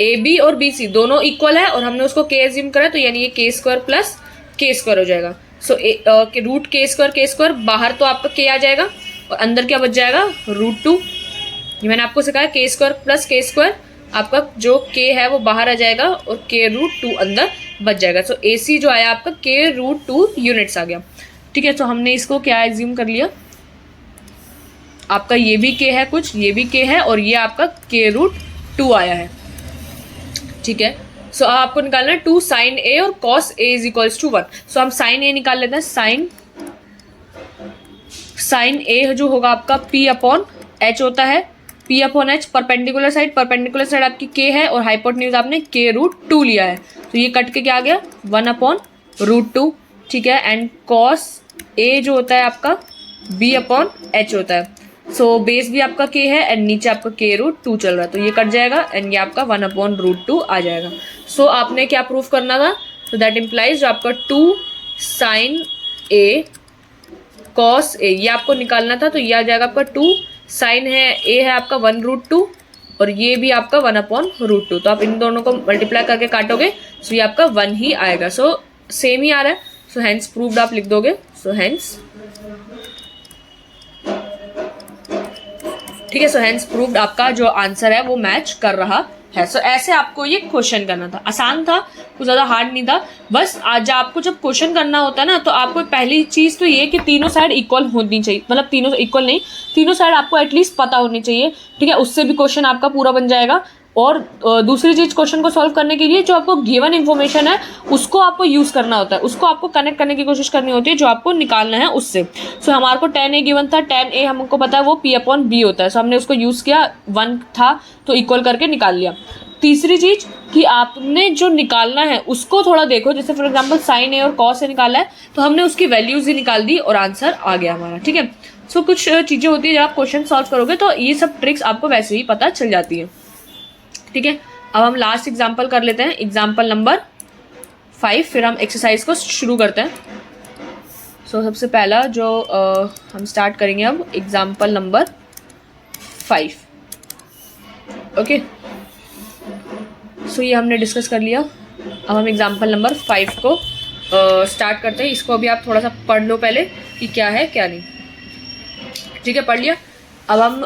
ए बी और बी सी दोनों इक्वल है और हमने उसको के एज्यूम करा, तो यानी ये के स्क्वायर प्लस के स्क्वायर हो जाएगा। सो रूट के स्क्वायर बाहर तो आपका के आ जाएगा और अंदर क्या बच जाएगा रूट 2। ये मैंने आपको सिखाया के स्क्वायर प्लस के स्क्वायर, आपका जो के है वो बाहर आ जाएगा और के रूट 2 अंदर बच जाएगा। सो ए सी जो आया आपका के रूट 2 यूनिट्स आ गया, ठीक है। तो हमने इसको क्या एज्यूम कर लिया, आपका ये भी के है कुछ, ये भी के है और ये आपका के रूट 2 आया है, ठीक है। सो आपको निकालना है 2 sin A और cos A is equals to 1। So हम sin A निकाल लेते हैं। sin A जो होगा आपका P अपॉन H होता है। P upon H perpendicular side आपकी K है और हाइपोटेन्यूज आपने K रूट 2 लिया है, तो ये कट के क्या आ गया 1 अपॉन रूट 2, ठीक है। एंड cos A जो होता है आपका B अपॉन H होता है। सो बेस भी आपका के है एंड नीचे आपका के रूट 2 चल रहा है, तो ये कट जाएगा एंड ये आपका 1 अपॉन रूट 2 आ जाएगा। सो आपने क्या प्रूफ करना था, तो दैट इम्प्लाइज जो आपका 2 sin A cos A ये आपको निकालना था, तो ये आ जाएगा आपका 2 sin है A है आपका 1 रूट 2 और ये भी आपका 1 अपॉन रूट 2। तो आप इन दोनों को मल्टीप्लाई करके काटोगे, सो ये आपका 1 ही आएगा। सो सेम ही आ रहा है, सो हैंस प्रूव्ड आप लिख दोगे। सो हैंस, ठीक है। सो हैंस प्रूव्ड आपका जो आंसर है वो मैच कर रहा है। सो ऐसे आपको ये क्वेश्चन करना था, आसान था कुछ ज़्यादा हार्ड नहीं था। बस आज आपको जब क्वेश्चन करना होता है ना, तो आपको पहली चीज़ तो ये कि तीनों साइड इक्वल होनी चाहिए, मतलब तीनों इक्वल नहीं, तीनों साइड आपको एटलीस्ट पता होनी चाहिए, ठीक है। उससे भी क्वेश्चन आपका पूरा बन जाएगा। और दूसरी चीज़, क्वेश्चन को सॉल्व करने के लिए जो आपको गिवन इन्फॉर्मेशन है उसको आपको यूज़ करना होता है, उसको आपको कनेक्ट करने की कोशिश करनी होती है जो आपको निकालना है उससे। सो हमारे को tan a गिवन था, tan a हमको पता है वो p/b होता है, सो हमने उसको यूज़ किया, 1 था तो इक्वल करके निकाल लिया। तीसरी चीज़ कि आपने जो निकालना है उसको थोड़ा देखो, जैसे फॉर एग्जाम्पल sin a और cos a निकाला है तो हमने उसकी वैल्यूज़ ही निकाल दी और आंसर आ गया हमारा, ठीक है। सो कुछ चीज़ें होती है जब आप क्वेश्चन सॉल्व करोगे तो ये सब ट्रिक्स आपको वैसे ही पता चल जाती है, ठीक है। अब हम लास्ट एग्जाम्पल कर लेते हैं, एग्जाम्पल नंबर 5, फिर हम एक्सरसाइज को शुरू करते हैं। सो सबसे पहला जो हम स्टार्ट करेंगे अब एग्जाम्पल नंबर 5, ओके। सो ये हमने डिस्कस कर लिया। अब हम एग्जाम्पल नंबर 5 को स्टार्ट करते हैं। इसको अभी आप थोड़ा सा पढ़ लो पहले कि क्या है क्या नहीं, ठीक है, पढ़ लिया। अब हम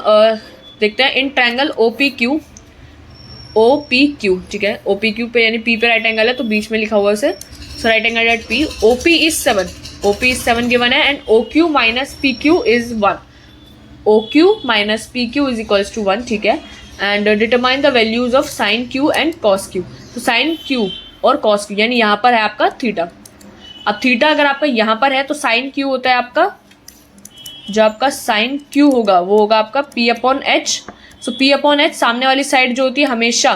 देखते हैं इन ट्रायंगल OPQ, ठीक है। OPQ पे यानी P पे राइट एंगल है तो बीच में लिखा हुआ है उसे, so right angle at P, OP is 7 given है and OQ minus PQ is 1, OQ minus PQ is equals to 1, ठीक है। And determine the values of sine Q एंड कॉस Q। तो साइन Q और कॉस Q यानी यहाँ पर है आपका थीटा। अब थीटा अगर आपका यहाँ पर है तो साइन Q होता है आपका, जो आपका साइन Q होगा वो होगा आपका P/H। सो P/H सामने वाली साइड जो होती है हमेशा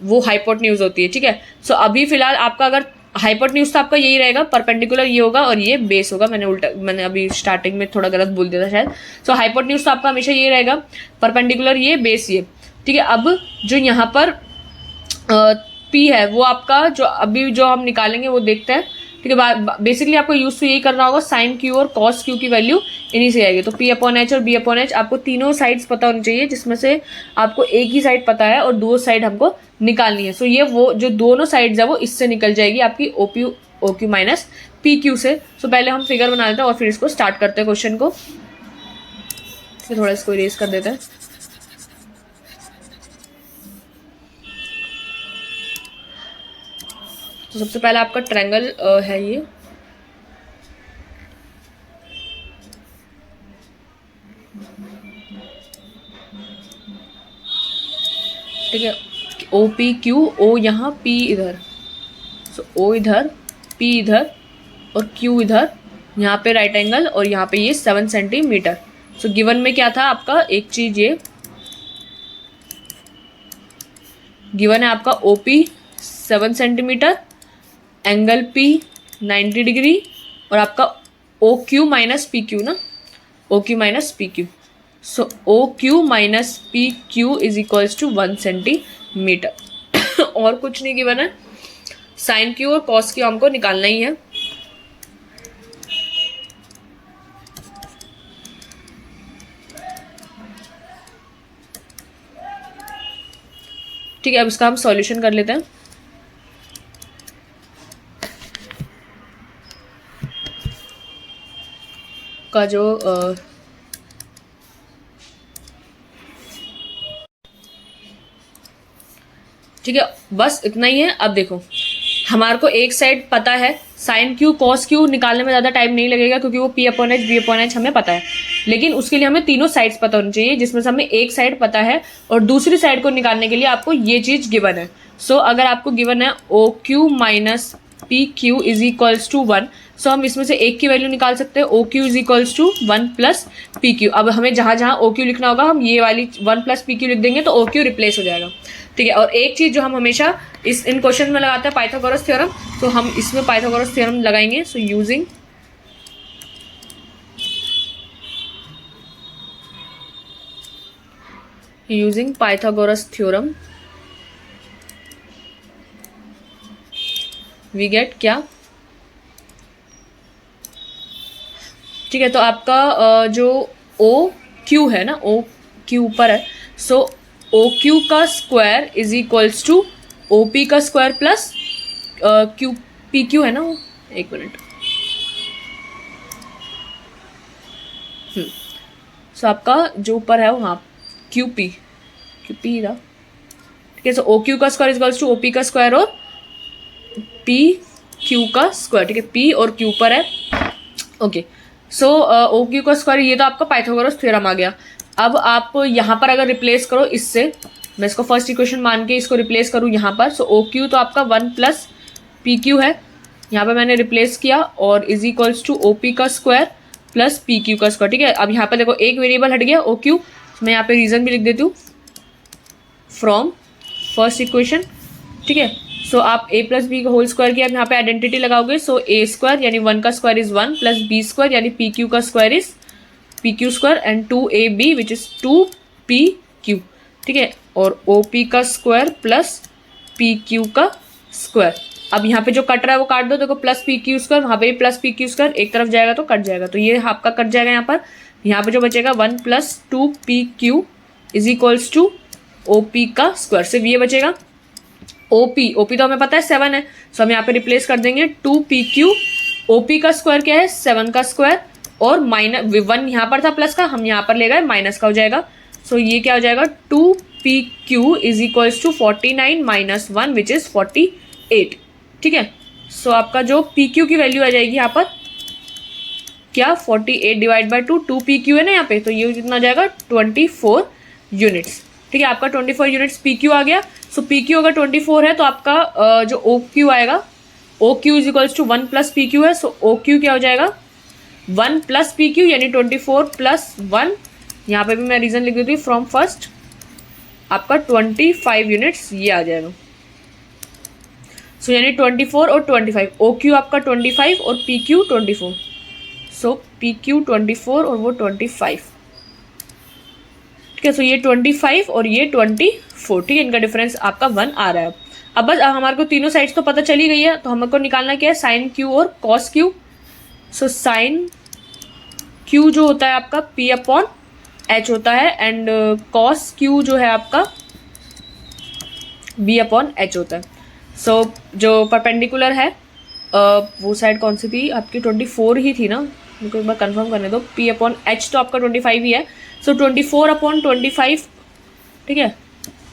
वो हाइपोटेन्यूज होती है, ठीक है। सो अभी फिलहाल आपका अगर हाइपोटेन्यूज तो आपका यही रहेगा, परपेंडिकुलर ये होगा और ये बेस होगा। मैंने अभी स्टार्टिंग में थोड़ा गलत बोल दिया था शायद। सो हाइपोटेन्यूज तो आपका हमेशा ये रहेगा, परपेंडिकुलर ये, बेस ये, ठीक है। अब जो यहाँ पर P है वो आपका जो अभी जो हम निकालेंगे वो देखते हैं, ठीक है। बेसिकली आपको यूज तो यही करना होगा, साइन Q और कॉस Q की वैल्यू इन्हीं से आएगी। तो P/H और B/H आपको तीनों साइड्स पता होनी चाहिए, जिसमें से आपको एक ही साइड पता है और दो साइड हमको निकालनी है। सो ये वो जो दोनों साइड्स है वो इससे निकल जाएगी आपकी OQ माइनस PQ से। सो पहले हम फिगर बना लेते हैं और फिर इसको स्टार्ट करते हैं क्वेश्चन को। फिर थोड़ा इसको इरेज कर देते हैं। तो सबसे पहला आपका ट्रायंगल है ये, ठीक है। OPQ, O यहाँ, P इधर, सो O इधर, P इधर और Q इधर, यहाँ पे राइट एंगल और यहाँ पे ये 7 सेंटीमीटर। सो गिवन में क्या था आपका, एक चीज ये गिवन है आपका OP 7 centimetre, angle P 90 degree और आपका OQ माइनस PQ ना, OQ minus PQ। So OQ minus PQ is equals to 1 centimetre. और कुछ नहीं गिवन है, साइन Q और कॉस Q हमको निकालना ही है। ठीक है, अब इसका हम सॉल्यूशन कर लेते हैं। का जो ठीक है, बस इतना ही है। अब देखो हमारे को एक साइड पता है, साइन Q कॉस Q निकालने में ज़्यादा टाइम नहीं लगेगा क्योंकि वो P/H B/H हमें पता है, लेकिन उसके लिए हमें तीनों साइड्स पता होनी चाहिए, जिसमें से हमें एक साइड पता है और दूसरी साइड को निकालने के लिए आपको ये चीज़ गिवन है। सो अगर आपको गिवन है OQ minus PQ is equals to 1, so हम इसमें से एक की वैल्यू निकाल सकते हैं, OQ is equals to 1 plus PQ। अब हमें जहाँ जहाँ OQ लिखना होगा हम ये वाली 1 प्लस PQ लिख देंगे तो OQ रिप्लेस हो जाएगा, ठीक है। और एक चीज़ जो हम हमेशा इन क्वेश्चन में लगाते हैं, पाइथागोरस थ्योरम, तो हम इसमें पाइथागोरस थ्योरम लगाएंगे। So using Pythagoras theorem we get क्या, ठीक है। तो आपका जो OQ है ना, OQ ऊपर है, सो OQ का square is equals to OP का स्क्वायर प्लस PQ है ना वो, एक मिनट, सो आपका जो ऊपर है वहाँ QP था, ठीक है। सो OQ का square is equals to OP का स्क्वायर और पी क्यू का स्क्वायर, ठीक है, पी और क्यू पर है। ओके, सो ओ क्यू का स्क्वायर, ये तो आपका पाइथागोरस थ्योरम आ गया। अब आप यहाँ पर अगर रिप्लेस करो इससे, मैं इसको फर्स्ट इक्वेशन मान के इसको रिप्लेस करूँ यहाँ पर, सो ओ क्यू तो आपका 1 प्लस पी क्यू है, यहाँ पर मैंने रिप्लेस किया, और is equals to O P का स्क्वायर प्लस पी क्यू का स्क्वायर, ठीक है। अब यहाँ पर देखो एक वेरिएबल हट गया ओ क्यू, मैं यहाँ पे रीजन भी लिख देती हूँ फ्रॉम फर्स्ट इक्वेशन, ठीक है। सो आप a प्लस बी का होल स्क्वायर की आप यहाँ पे आइडेंटिटी लगाओगे, सो ए स्क्वायर यानी 1 का square is 1 plus B square यानी पी क्यू का square is P Q square and 2ab which is 2pq, ठीक है, और op का स्क्वायर प्लस pq का स्क्वायर। अब यहाँ पे जो कट रहा है वो काट दो, देखो प्लस pq स्क्वायर, वहाँ पे भी प्लस pq स्क्वायर, एक तरफ जाएगा तो कट जाएगा, तो ये आपका कट जाएगा यहाँ पे जो बचेगा 1 plus 2pq is equals to op का स्क्वायर, सिर्फ ये बचेगा। OP तो हमें पता है 7 है, सो हम यहाँ पे रिप्लेस कर देंगे 2pq, OP का स्क्वायर क्या है 7 का स्क्वायर, और माइनस 1 यहाँ पर था प्लस का, हम यहाँ पर ले गए माइनस का हो जाएगा, सो ये क्या हो जाएगा 2pq is equals to 49 minus 1 which is 48, ठीक है। सो आपका जो pq की वैल्यू आ जाएगी यहाँ पर क्या 48 डिवाइड बाई 2pq है ना यहाँ पे, तो ये कितना आ जाएगा 24 यूनिट्स, ठीक है। आपका 24 यूनिट्स pq आ गया। सो pq अगर 24 है तो आपका जो oq आएगा, oq is equals to 1 plus pq है, सो oq क्या हो जाएगा 1 प्लस pq यानी 24 प्लस 1, यहाँ पे भी मैं रीजन लिख देती हूँ फ्रॉम फर्स्ट, आपका 25 यूनिट्स ये आ जाएगा। सो यानी 24 और 25, oq आपका 25 और pq 24, सो pq 24 और वो 25, ठीक है। सो ये 25 और ये 24, ठीक है, इनका डिफरेंस आपका 1 आ रहा है। अब बस हमारे को तीनों साइड्स तो पता चली गई है, तो हमको निकालना क्या है साइन क्यू और cos Q. So sine Q जो होता है आपका p अपॉन h होता है, एंड कॉस क्यू जो है आपका b अपॉन h होता है। सो जो परपेंडिकुलर है वो साइड कौन सी थी आपकी 24 ही थी ना, मुझको एक बार कंफर्म करने दो, p अपॉन h तो आपका 25 ही है, सो 24 अपॉन 25, ठीक है,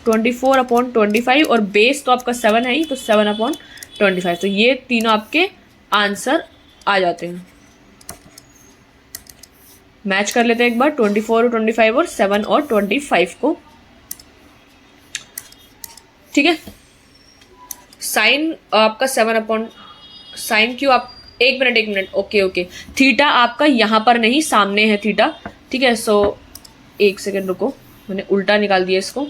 24 अपॉन 25, और बेस तो आपका 7 है ही, तो 7 अपॉन 25, तो ये तीनों आपके आंसर आ जाते हैं। मैच कर लेते हैं एक बार 24 और 25 और 7 और 25 को, ठीक है। साइन आपका 7 अपॉन साइन क्यू आप एक मिनट ओके, थीटा आपका यहाँ पर नहीं सामने है थीटा, ठीक है। सो एक सेकेंड रुको, मैंने उल्टा निकाल दिया इसको,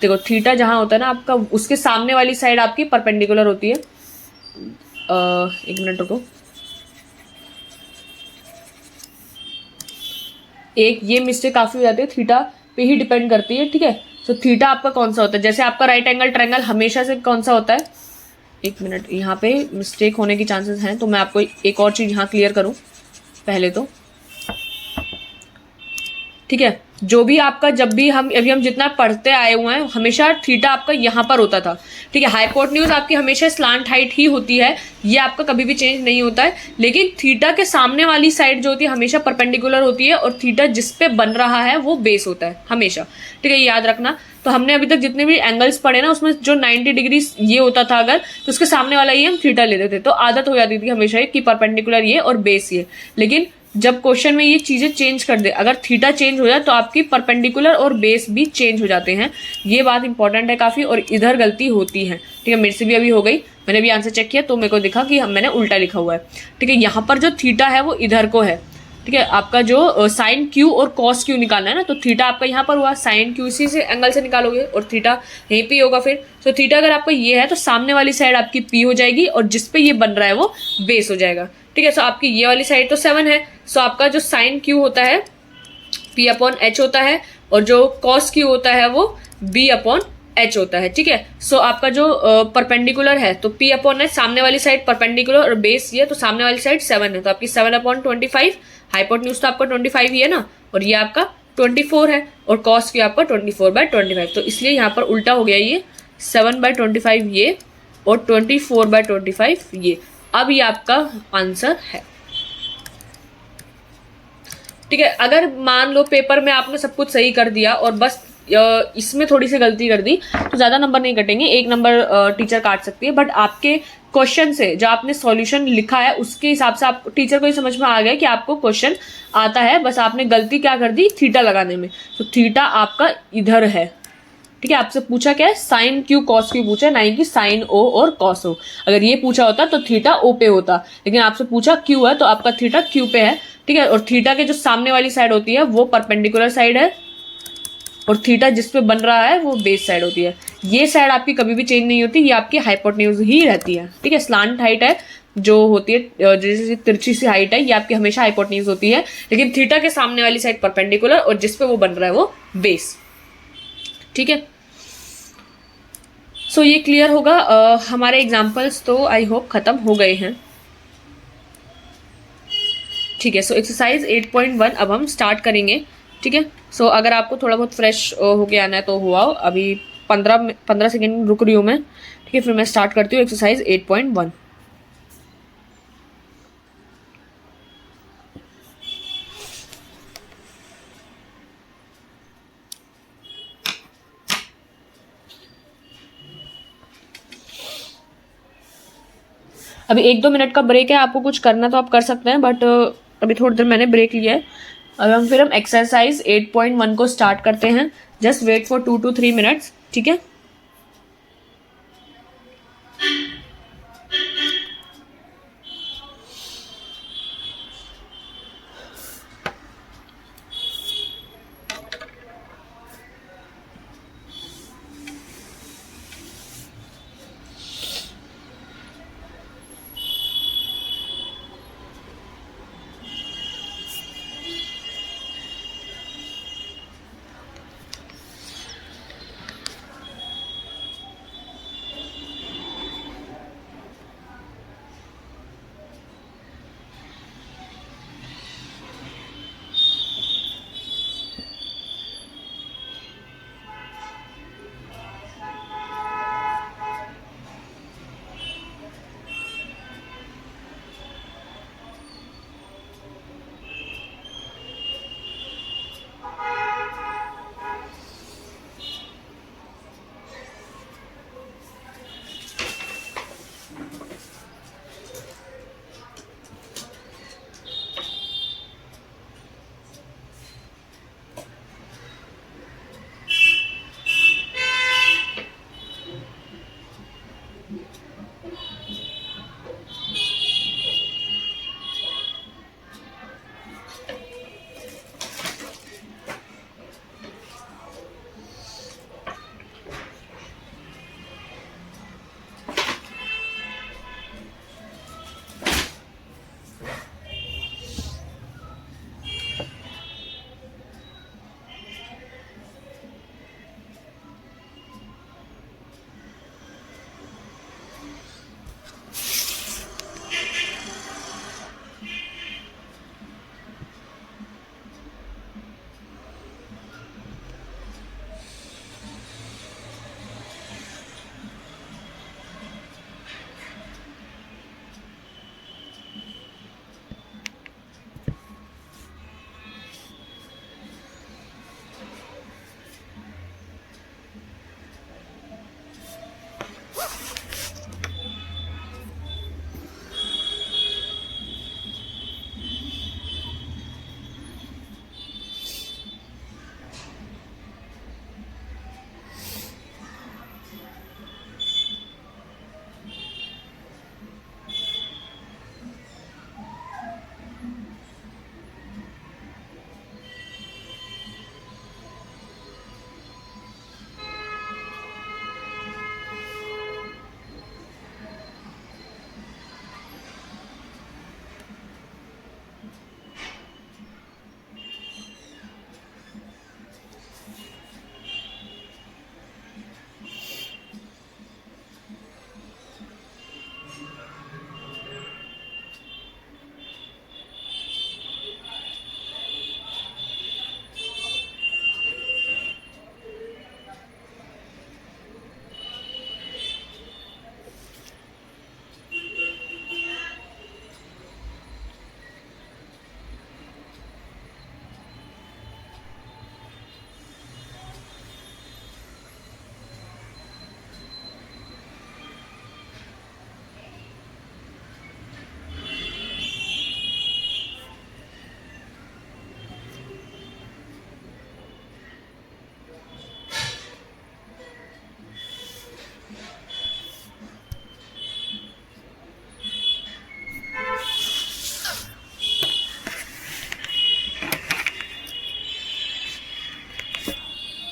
देखो थीटा जहाँ होता है ना आपका, उसके सामने वाली साइड आपकी परपेंडिकुलर होती है। एक मिनट रुको, एक ये मिस्टेक काफ़ी हो जाती है, थीटा पे ही डिपेंड करती है, ठीक है। सो थीटा आपका कौन सा होता है, जैसे आपका राइट एंगल ट्रायंगल हमेशा से कौन सा होता है, एक मिनट, यहाँ पे मिस्टेक होने की चांसेस हैं, तो मैं आपको एक और चीज़ यहाँ क्लियर करूँ पहले तो, ठीक है। जो भी आपका जब भी हम जितना पढ़ते आए हुए हैं, हमेशा थीटा आपका यहाँ पर होता था, ठीक है। हाइपोटेन्यूज आपकी हमेशा स्लांट हाइट ही होती है, ये आपका कभी भी चेंज नहीं होता है, लेकिन थीटा के सामने वाली साइड जो होती है हमेशा परपेंडिकुलर होती है, और थीटा जिस पे बन रहा है वो बेस होता है हमेशा, ठीक है, ये याद रखना। तो हमने अभी तक जितने भी एंगल्स पढ़े ना, उसमें जो 90 डिग्री ये होता था अगर, तो उसके सामने वाला ये हम थीटा लेते थे, तो आदत हो जाती थी हमेशा कि परपेंडिकुलर ये और बेस ये। लेकिन जब क्वेश्चन में ये चीज़ें चेंज कर दे, अगर थीटा चेंज हो जाए तो आपकी परपेंडिकुलर और बेस भी चेंज हो जाते हैं, ये बात इंपॉर्टेंट है काफ़ी, और इधर गलती होती है, ठीक है। मेरे से भी अभी हो गई, मैंने भी आंसर चेक किया तो मेरे को दिखा कि मैंने उल्टा लिखा हुआ है, ठीक है। यहाँ पर जो थीटा है वो इधर को है, ठीक है। आपका जो साइन क्यू और कॉस क्यू निकालना है ना, तो थीटा आपका यहाँ पर हुआ, साइन क्यू इसी से एंगल से निकालोगे, और थीटा यहीं पे होगा फिर। तो थीटा अगर आपका ये है तो सामने वाली साइड आपकी पी हो जाएगी, और जिस पे ये बन रहा है वो बेस हो जाएगा, ठीक है। सो आपकी ये वाली साइड तो 7 है, सो आपका जो साइन क्यू होता है p अपॉन एच होता है, और जो कॉस क्यू होता है वो b अपॉन एच होता है, ठीक है। सो आपका जो परपेंडिकुलर है तो p अपॉन एच, सामने वाली साइड परपेंडिकुलर और बेस ये, तो सामने वाली साइड 7 है, तो आपकी 7 अपॉन 25, हाइपोटेन्यूज तो आपका 25 ही है ना, और ये आपका 24 है, और कॉस क्यू आपका 24/25, तो इसलिए यहाँ पर उल्टा हो गया, ये 7/25 ये और 24/25 ये। अब ये आपका आंसर है, ठीक है। अगर मान लो पेपर में आपने सब कुछ सही कर दिया और बस इसमें थोड़ी सी गलती कर दी तो ज़्यादा नंबर नहीं कटेंगे, 1 नंबर टीचर काट सकती है, बट आपके क्वेश्चन से जो आपने सॉल्यूशन लिखा है उसके हिसाब से आप टीचर को ही समझ में आ गया कि आपको क्वेश्चन आता है, बस आपने गलती क्या कर दी थीटा लगाने में। तो थीटा आपका इधर है, ठीक है। आपसे पूछा क्या है, साइन क्यू कॉस क्यू पूछा, ना कि साइन ओ और कॉस ओ। अगर ये पूछा होता तो थीटा ओ पे होता, लेकिन आपसे पूछा क्यू है तो आपका थीटा क्यू पे है, ठीक है। और थीटा के जो सामने वाली साइड होती है वो परपेंडिकुलर साइड है, और थीटा जिस पे बन रहा है वो बेस साइड होती है। ये साइड आपकी कभी भी चेंज नहीं होती, ये आपकी हाइपोटेन्यूज ही रहती है, ठीक है। स्लांट हाइट है जो होती है, जैसे तिरछी सी हाइट है, ये आपकी हमेशा हाइपोटेन्यूज होती है, लेकिन थीटा के सामने वाली साइड परपेंडिकुलर और जिस पे वो बन रहा है वो बेस, ठीक है। सो ये क्लियर होगा। हमारे एग्जाम्पल्स तो आई होप खत्म हो गए हैं, ठीक है। सो एक्सरसाइज 8.1 अब हम स्टार्ट करेंगे, ठीक है। सो अगर आपको थोड़ा बहुत फ्रेश होके आना है तो हुआ, अभी 15 सेकेंड रुक रही हूँ मैं, ठीक है। फिर मैं स्टार्ट करती हूँ एक्सरसाइज 8.1। अभी 1-2 मिनट का ब्रेक है, आपको कुछ करना तो आप कर सकते हैं, बट अभी थोड़ी देर मैंने ब्रेक लिया है। अब हम एक्सरसाइज 8.1 को स्टार्ट करते हैं। Just wait for 2 to 3 minutes, ठीक है।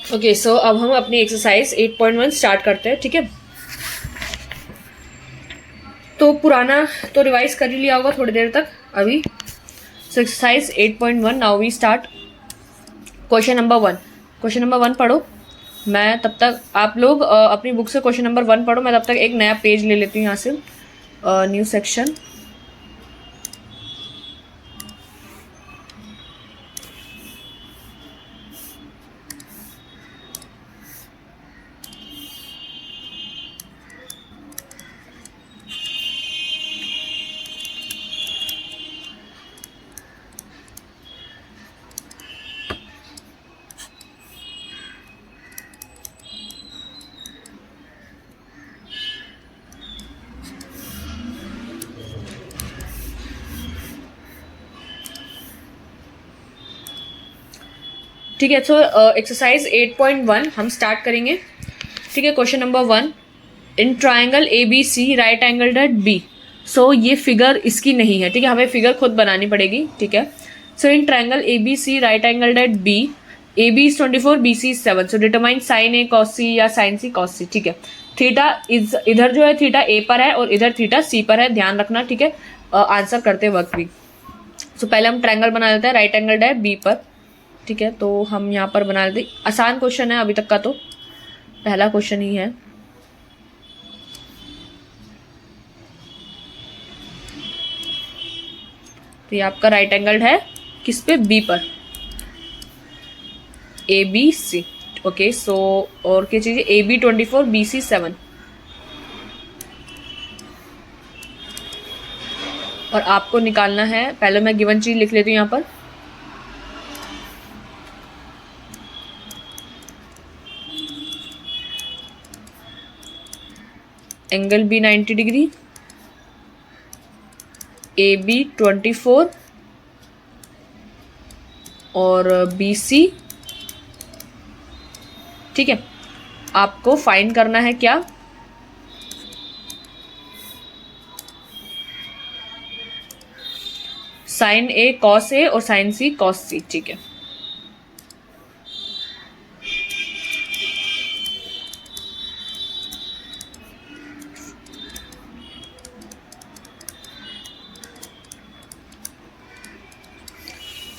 ओके, सो अब हम अपनी एक्सरसाइज 8.1 स्टार्ट करते हैं, ठीक है। तो पुराना तो रिवाइज कर ही लिया होगा थोड़ी देर तक अभी। So exercise 8.1, now we start. Question number 1, question number 1 पढ़ो। मैं तब तक, आप लोग अपनी बुक से क्वेश्चन नंबर 1 पढ़ो, मैं तब तक एक नया पेज ले लेती हूँ यहाँ से, न्यू सेक्शन। ठीक है, तो एक्सरसाइज 8.1 हम स्टार्ट करेंगे, ठीक है। Question number 1, in triangle A B C right angled at B. So ये फिगर इसकी नहीं है, ठीक है, हमें फिगर खुद बनानी पड़ेगी, ठीक है। So in triangle A B C right angled at B, A B is 24, B C is 7। So determine sine A cos C या साइन सी कॉस सी, ठीक है। थीटा इधर जो है थीटा ए पर है और इधर थीटा सी पर है, ध्यान रखना, ठीक है, आंसर करते वक्त भी। सो पहले हम ट्राइंगल बना लेते हैं, राइट एंगल्ड है बी पर, ठीक है। तो हम यहाँ पर बना लेते, आसान क्वेश्चन है अभी तक का, तो पहला क्वेश्चन ही है। तो ये आपका राइट एंगल्ड है किस पे, बी पर, ए बी सी, ओके। सो और क्या चीज़, ए बी 24, बी सी 7, और आपको निकालना है, पहले मैं गिवन चीज लिख लेती हूँ यहाँ पर, angle B 90 degree, A B 24 और बी सी, ठीक है। आपको फाइंड करना है क्या, साइन ए कॉस ए और साइन सी कॉस सी, ठीक है।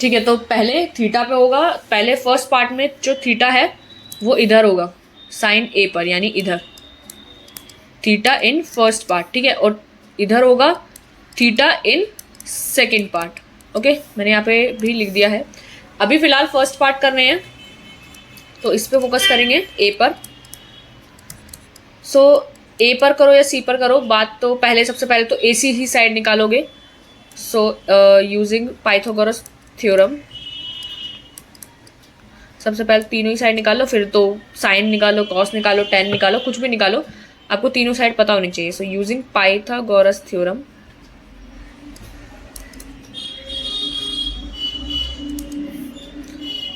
ठीक है, तो पहले थीटा पे होगा, पहले फर्स्ट पार्ट में जो थीटा है वो इधर होगा साइन ए पर, यानी इधर थीटा इन फर्स्ट पार्ट, ठीक है, और इधर होगा theta in second part, okay. मैंने यहाँ पे भी लिख दिया है। अभी फिलहाल फर्स्ट पार्ट कर रहे हैं, तो इस पे फोकस करेंगे, ए पर। सो ए पर करो या सी पर करो, बात तो पहले, सबसे पहले तो ए सी ही साइड निकालोगे। सो यूजिंग पाइथागोरस थ्योरम, सबसे पहले तीनों ही साइड निकालो, फिर तो साइन निकालो, कॉस निकालो, टेन निकालो, कुछ भी निकालो, आपको तीनों साइड पता होनी चाहिए। सो यूजिंग पाइथागोरस थ्योरम,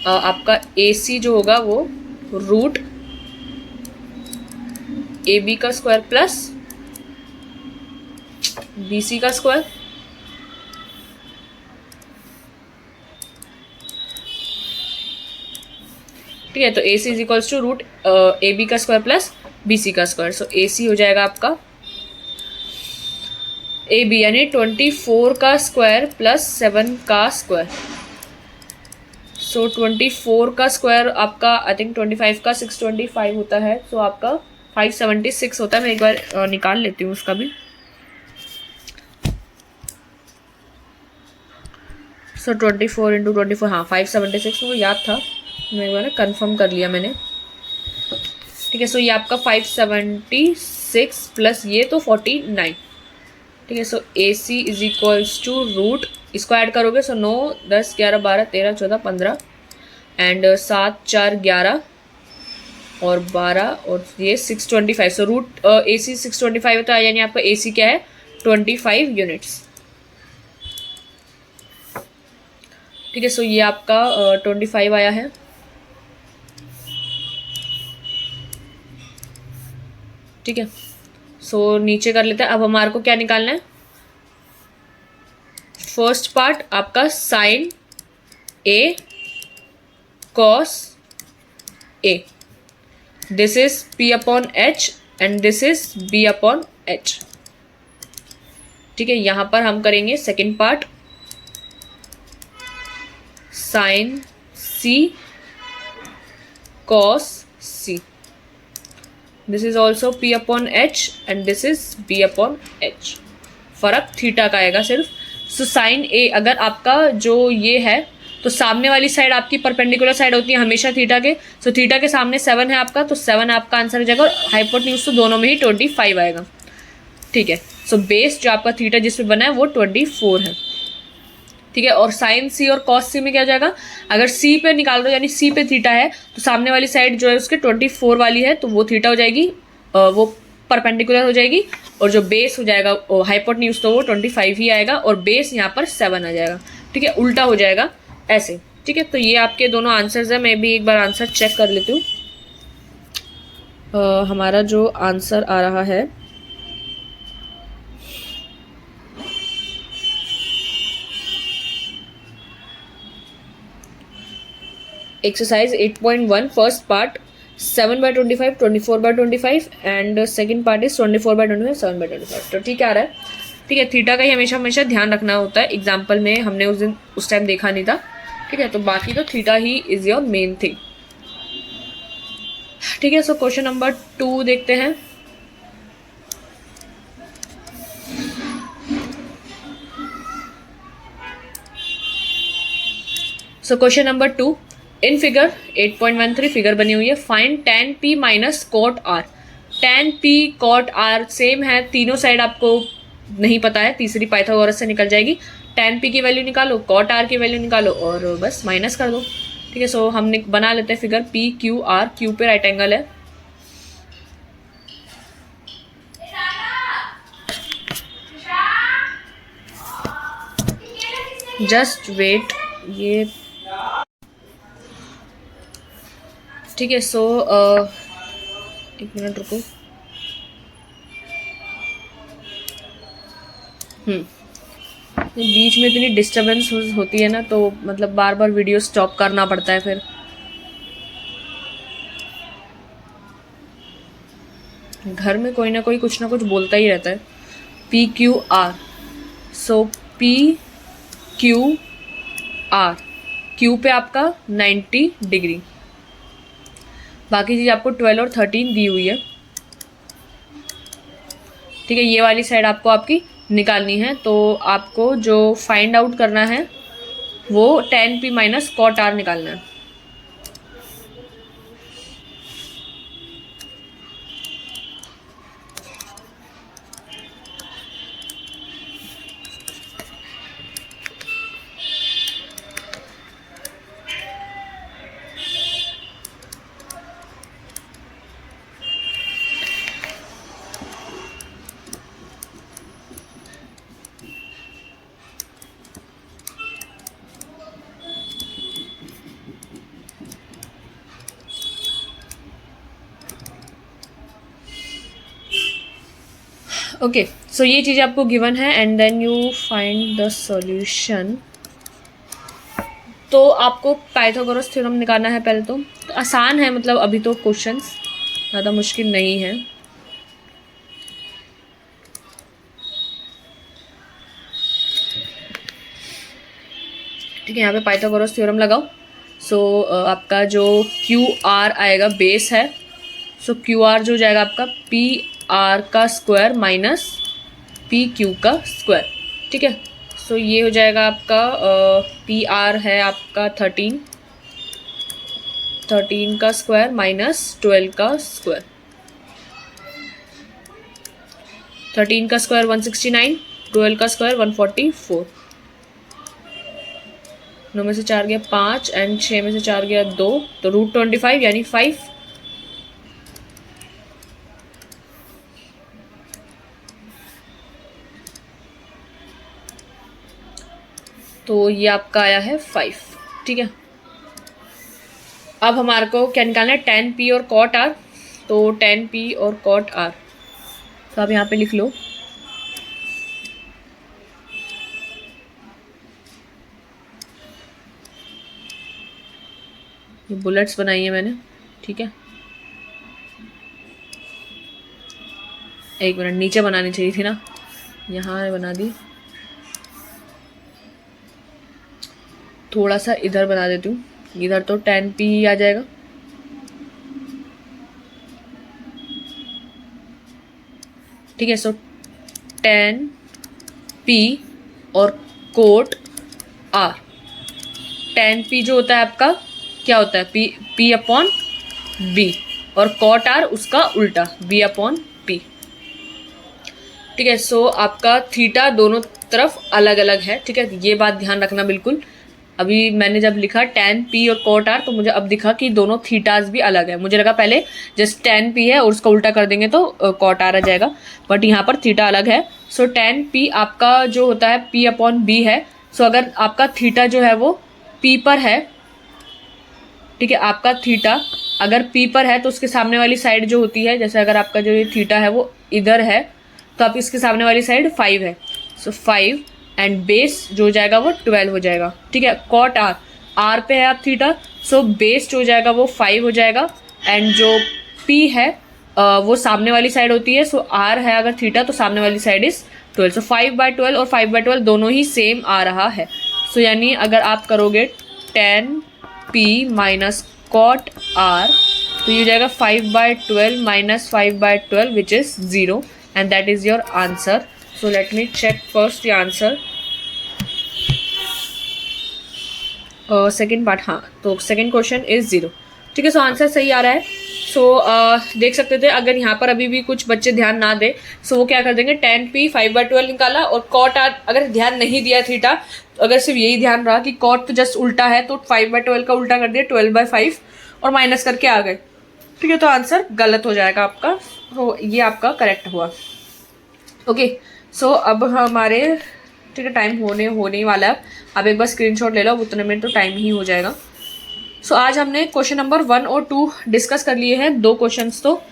आपका ए सी जो होगा वो रूट ए बी का स्क्वायर प्लस बी सी का स्क्वायर, ठीक है। तो A C is equals to root A B का स्क्वायर प्लस बी सी का स्क्वायर। सो ए सी हो जाएगा आपका ए बी, यानी 24 का स्क्वायर प्लस 7 का स्क्वायर। सो 24 का स्क्वायर आपका आई थिंक 25 का 625 होता है, सो आपका 576 होता है। मैं एक बार निकाल लेती हूँ उसका भी। सो 24 इंटू 24, हाँ 576, वो याद था, मैं एक बार कंफर्म कर लिया मैंने, ठीक है। सो ये आपका 576 प्लस ये तो 49, ठीक है। सो ए C is equals to root, इसको ऐड करोगे, सो 9 10 11 12 13 14 15 एंड 7 4 11 और 12 और ये 625। सो रूट ए सी 625 होता है, यानी आपका ए सी क्या है, 25 यूनिट्स, ठीक है। सो ये आपका 25 आया है, ठीक है। सो नीचे कर लेते हैं। अब हमारे को क्या निकालना है, फर्स्ट पार्ट आपका sine A cos A, this is P upon H and this is B upon H। ठीक है, यहां पर हम करेंगे second part, sine C cos C, this is also P upon H and this is B upon H। फर्क theta का आएगा सिर्फ। सो साइन ए, अगर आपका जो ये है तो सामने वाली साइड आपकी परपेंडिकुलर साइड होती है हमेशा थीटा के। सो थीटा के सामने 7 है आपका, तो 7 आपका आंसर हो जाएगा, और हाइपोटेन्यूज तो दोनों में ही 25 आएगा। ठीक है, सो बेस जो आपका थीटा जिस पे बना है वो 24 है। ठीक है, और साइन सी और कॉस सी में क्या हो जाएगा, अगर सी पे निकाल दो यानी सी पे थीटा है तो सामने वाली साइड जो है उसके 24 वाली है, तो वो थीटा हो जाएगी, वो परपेंडिकुलर हो जाएगी, और जो बेस हो जाएगा हाइपोटेन्यूज तो वो 25 ही आएगा, और बेस यहाँ पर 7 आ जाएगा। ठीक है, उल्टा हो जाएगा ऐसे। ठीक है, तो ये आपके दोनों आंसर्स है। मैं भी एक बार आंसर चेक कर लेती हूँ। हमारा जो आंसर आ रहा है exercise 8.1 first part 7/25 24/25 and second part is 24/25 7/25। तो ठीक आ रहा है। ठीक है, थीटा का ही हमेशा हमेशा ध्यान रखना होता है। एग्जाम्पल में हमने उस टाइम देखा नहीं था। ठीक है, तो बाकी तो थीटा ही इज योर मेन थिंग। ठीक है, सो क्वेश्चन नंबर 2 देखते हैं। So question number 2, in figure 8.13 figure बनी हुई है, find tan p minus cot r। tan p cot r same है, तीनों साइड आपको नहीं पता है, तीसरी पाइथागोरस से निकल जाएगी। tan p की वैल्यू निकालो, कॉट r की वैल्यू निकालो, और बस माइनस कर दो। ठीक है, सो हम बना लेते हैं figure p q r, q पे राइट एंगल है। जस्ट वेट, ये ठीक है। सो एक मिनट रुको। बीच में इतनी डिस्टरबेंस होती है ना, तो मतलब बार बार वीडियो स्टॉप करना पड़ता है फिर। घर में कोई ना कोई कुछ ना कुछ बोलता ही रहता है। पी क्यू आर, सो पी क्यू आर, क्यू पे आपका 90 डिग्री, बाकी चीज़ आपको 12 और 13 दी हुई है। ठीक है, ये वाली साइड आपको आपकी निकालनी है, तो आपको जो फाइंड आउट करना है वो tan p minus cot r निकालना है। ओके, सो ये चीज़ आपको गिवन है and then you find the solution. तो आपको पाइथागोरस थ्योरम निकालना है पहले। तो आसान है, मतलब अभी तो क्वेश्चंस ज़्यादा मुश्किल नहीं है। ठीक है, यहाँ पे पाइथागोरस थ्योरम लगाओ। सो आपका जो क्यू आर आएगा बेस है, सो क्यू आर जो जाएगा आपका पी आर का स्क्वायर माइनस पी क्यू का स्क्वायर। ठीक है, सो ये हो जाएगा आपका पी आर है आपका 13 का स्क्वायर माइनस 12 का स्क्वायर। 13 का स्क्वायर 169, 12 का स्क्वायर 144। 9 में से 4 गया 5 एंड 6 में से 4 गया 2, तो √25 यानी 5। तो ये आपका आया है 5। ठीक है, अब हमारे को क्या निकालना है, tan p और cot r। तो tan p और cot r, तो आप यहाँ पे लिख लो। ये बुलेट्स बनाई है मैंने। ठीक है, एक मिनट, नीचे बनानी चाहिए थी ना, यहाँ बना दी, थोड़ा सा इधर बना देती हूँ, इधर तो tan p ही आ जाएगा। ठीक है, सो tan p और कोट r। tan p जो होता है आपका क्या होता है, p अपॉन b, और कॉट r उसका उल्टा b अपॉन p। ठीक है, सो आपका थीटा दोनों तरफ अलग अलग है। ठीक है, ये बात ध्यान रखना बिल्कुल। अभी मैंने जब लिखा tan p और कॉट r, तो मुझे अब दिखा कि दोनों थीटाज भी अलग है। मुझे लगा पहले जस्ट tan p है और उसका उल्टा कर देंगे तो कॉट r आ जाएगा, बट यहाँ पर थीटा अलग है। सो tan p आपका जो होता है p अपॉन b है। सो अगर आपका थीटा जो है वो p पर है, ठीक है, आपका थीटा अगर p पर है तो उसके सामने वाली साइड जो होती है, जैसे अगर आपका जो ये थीटा है वो इधर है तो आप इसके सामने वाली साइड 5 है। सो 5 एंड बेस जो हो जाएगा वो 12 हो जाएगा। ठीक है, कॉट r, r पे है आप थीटा, सो बेस जो हो जाएगा वो 5 हो जाएगा, एंड जो p है वो सामने वाली साइड होती है। सो r है अगर थीटा तो सामने वाली साइड इज 12। सो 5/12 और 5/12 दोनों ही सेम आ रहा है। सो यानी अगर आप करोगे tan p minus cot r, तो ये हो जाएगा 5/12 minus 5/12 which is 0, and that is your answer. So let me check first the answer. Second part, हाँ, तो सेकेंड क्वेश्चन इज 0। ठीक है, सो आंसर सही आ रहा है। सो देख सकते थे, अगर यहाँ पर अभी भी कुछ बच्चे ध्यान ना दे, सो वो क्या कर देंगे, tan p 5/12 निकाला और cot r अगर ध्यान नहीं दिया थीटा, तो अगर सिर्फ यही ध्यान रहा कि cot तो जस्ट उल्टा है तो 5/12 का उल्टा कर दिया 12/5 और माइनस करके आ गए। ठीक है, तो आंसर गलत हो जाएगा आपका, तो ये आपका करेक्ट हुआ। ओके, सो अब हमारे, ठीक है, टाइम होने ही वाला है। आप एक बार स्क्रीनशॉट ले लो, उतने में तो टाइम ही हो जाएगा। सो आज हमने क्वेश्चन नंबर 1 और 2 डिस्कस कर लिए हैं, 2 क्वेश्चंस, तो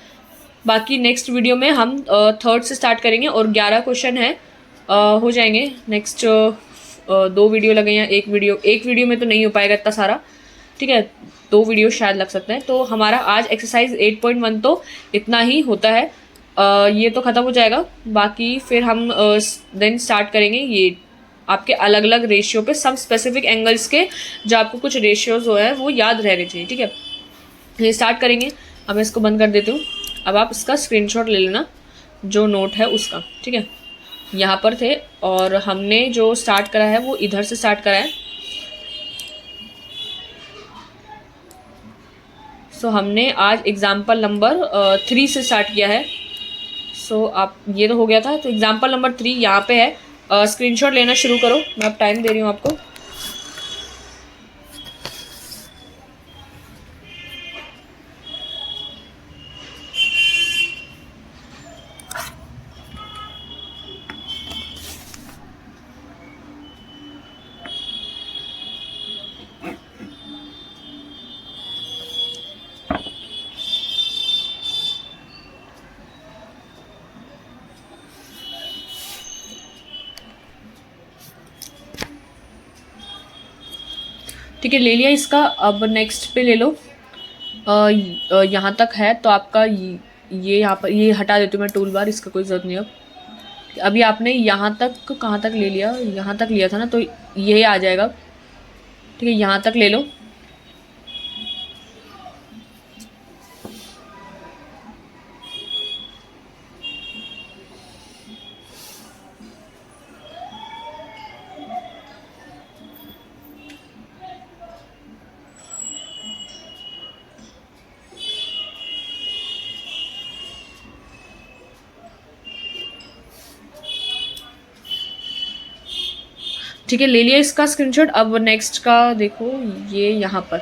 बाकी नेक्स्ट वीडियो में हम थर्ड से स्टार्ट करेंगे और 11 क्वेश्चन है हो जाएंगे। नेक्स्ट 2 वीडियो लगे या एक वीडियो में तो नहीं हो पाएगा इतना सारा। ठीक है, 2 वीडियो शायद लग सकते हैं। तो हमारा आज एक्सरसाइज 8.1 तो इतना ही होता है, ये तो ख़त्म हो जाएगा। बाकी फिर हम देन स्टार्ट करेंगे ये आपके अलग अलग रेशियो पे, सब स्पेसिफिक एंगल्स के जो आपको कुछ रेशियोज हो है वो याद रहने चाहिए। ठीक है, ये स्टार्ट करेंगे। अब मैं इसको बंद कर देती हूँ। अब आप इसका स्क्रीनशॉट ले लेना जो नोट है उसका। ठीक है, यहाँ पर थे और हमने जो स्टार्ट करा है वो इधर से स्टार्ट करा है। सो हमने आज एग्जाम्पल नंबर 3 से स्टार्ट किया है। सो आप, ये तो हो गया था, तो एग्जाम्पल नंबर 3 यहाँ पे है। स्क्रीनशॉट लेना शुरू करो, मैं अब टाइम दे रही हूँ आपको। ठीक है, ले लिया इसका। अब नेक्स्ट पे ले लो। यहाँ तक है तो आपका ये यहाँ पर ये हटा देती हूँ मैं टूल बार, इसका कोई ज़रूरत नहीं। अब अभी आपने यहाँ तक कहाँ तक ले लिया, यहाँ तक लिया था ना, तो ये आ जाएगा। ठीक है, यहाँ तक ले लो। ठीक है, ले लिया इसका स्क्रीनशॉट। अब नेक्स्ट का देखो, ये यहाँ पर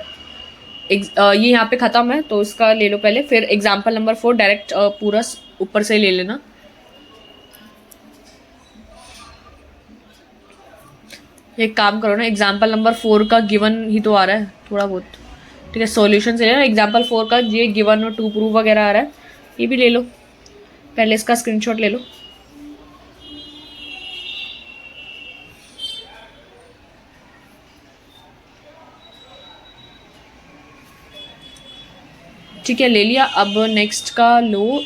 ये यहाँ पे ख़त्म है तो इसका ले लो पहले, फिर एग्जाम्पल नंबर 4 डायरेक्ट पूरा ऊपर से ले लेना। एक काम करो ना, एग्जाम्पल नंबर 4 का गिवन ही तो आ रहा है थोड़ा बहुत। ठीक है, सॉल्यूशन से लेना। एग्जाम्पल 4 का ये गिवन और 2 प्रूफ वगैरह आ रहा है, ये भी ले लो। पहले इसका स्क्रीनशॉट ले लो। ठीक है, ले लिया। अब नेक्स्ट का लो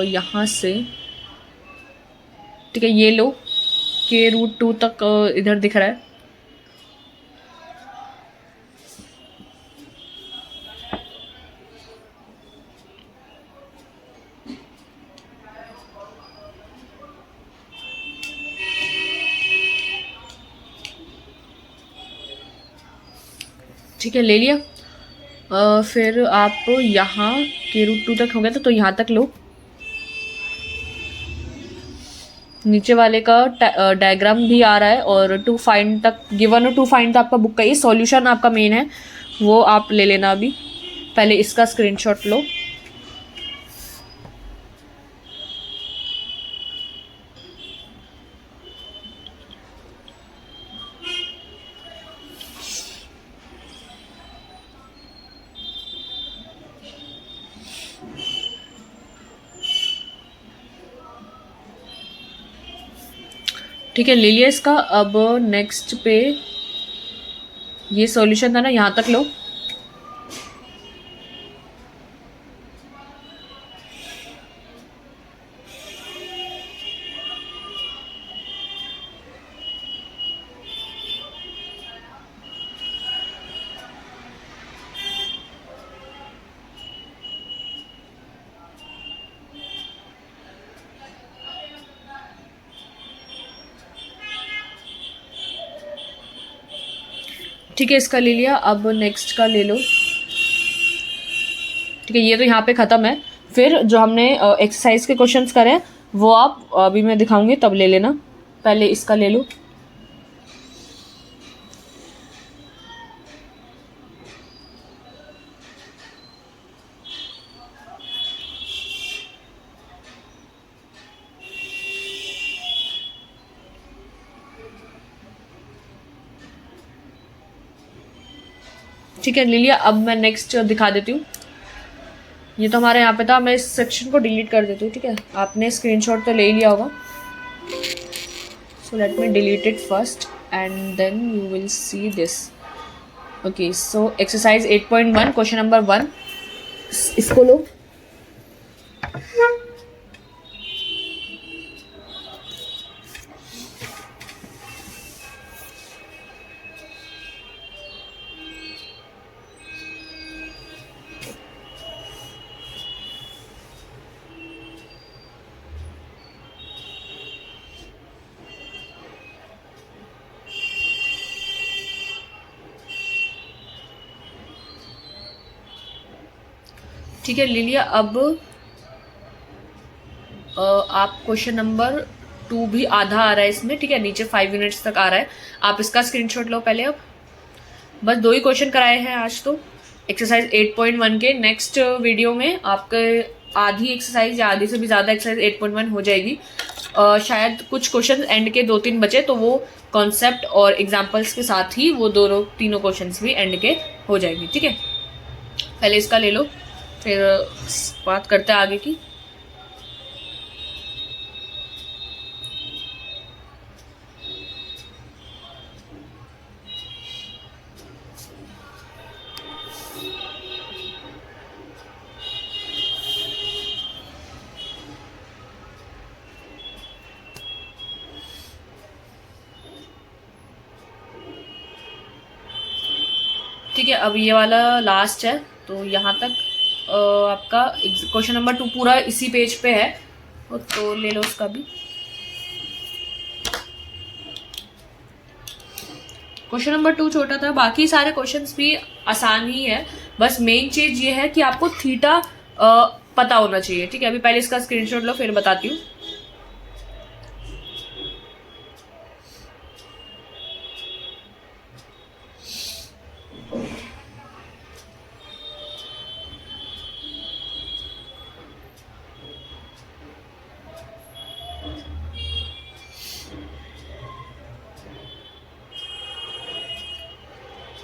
यहाँ से, ठीक है, ये लो के रूट 2 तक इधर दिख रहा है। ठीक है, ले लिया। फिर आप यहाँ के रूट 2 तक हो गया तो यहाँ तक लो। नीचे वाले का डायग्राम भी आ रहा है और टू फाइंड तक गिवन और टू फाइंड तो आपका बुक का ही सॉल्यूशन आपका मेन है, वो आप ले लेना। अभी पहले इसका स्क्रीनशॉट लो। ठीक है, ले लिया इसका। अब नेक्स्ट पे ये सॉल्यूशन था ना, यहाँ तक लो। ठीक है, इसका ले लिया। अब नेक्स्ट का ले लो। ठीक है, ये तो यहाँ पे ख़त्म है। फिर जो हमने एक्सरसाइज के क्वेश्चंस करे हैं वो आप अभी मैं दिखाऊंगी तब ले लेना। पहले इसका ले लो। ठीक है, ले लिया। अब मैं नेक्स्ट दिखा देती हूँ। ये तो हमारे यहाँ पे था, मैं इस सेक्शन को डिलीट कर देती हूँ। ठीक है, आपने स्क्रीनशॉट तो ले ही लिया होगा, so let me delete it first and then you will see this. Okay, so exercise 8.1 question number 1, इसको लो। ठीक है, ले लिया। अब आप क्वेश्चन नंबर 2 भी आधा आ रहा है इसमें। ठीक है, नीचे 5 मिनट्स तक आ रहा है, आप इसका स्क्रीनशॉट लो पहले। अब बस 2 ही क्वेश्चन कराए हैं आज तो एक्सरसाइज 8.1 के। नेक्स्ट वीडियो में आपके आधी एक्सरसाइज या आधी से भी ज़्यादा एक्सरसाइज 8.1 हो जाएगी। शायद कुछ क्वेश्चन एंड के 2-3 बचे तो वो कॉन्सेप्ट और एग्जाम्पल्स के साथ ही वो तीनों क्वेश्चन भी एंड के हो जाएंगे। ठीक है, पहले इसका ले लो, फिर बात करते हैं आगे की। ठीक है, अब ये वाला लास्ट है तो यहाँ तक आपका क्वेश्चन नंबर 2 पूरा इसी पेज पे है, तो ले लो उसका भी। क्वेश्चन नंबर 2 छोटा था, बाकी सारे क्वेश्चंस भी आसान ही है। बस मेन चीज ये है कि आपको थीटा पता होना चाहिए। ठीक है, अभी पहले इसका स्क्रीनशॉट लो फिर बताती हूँ।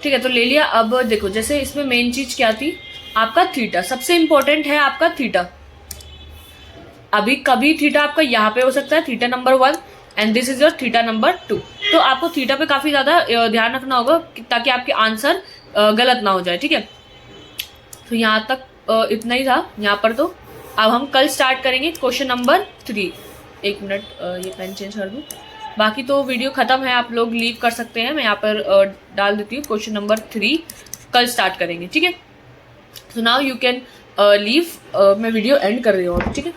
ठीक है, तो ले लिया। अब देखो, जैसे इसमें मेन चीज क्या थी, आपका थीटा सबसे इंपॉर्टेंट है। आपका थीटा अभी कभी थीटा आपका यहाँ पे हो सकता है, theta number 1 and this is your theta number 2। तो आपको थीटा पे काफी ज्यादा ध्यान रखना होगा ताकि आपके आंसर गलत ना हो जाए। ठीक है, तो यहाँ तक इतना ही था यहाँ पर। तो अब हम कल स्टार्ट करेंगे क्वेश्चन नंबर 3। एक मिनट, ये पेन चेंज कर दूँ। बाकी तो वीडियो ख़त्म है, आप लोग लीव कर सकते हैं। मैं यहाँ पर डाल देती हूँ क्वेश्चन नंबर 3 कल स्टार्ट करेंगे, ठीक है। So now you can leave. मैं वीडियो एंड कर रही हूँ, ठीक है।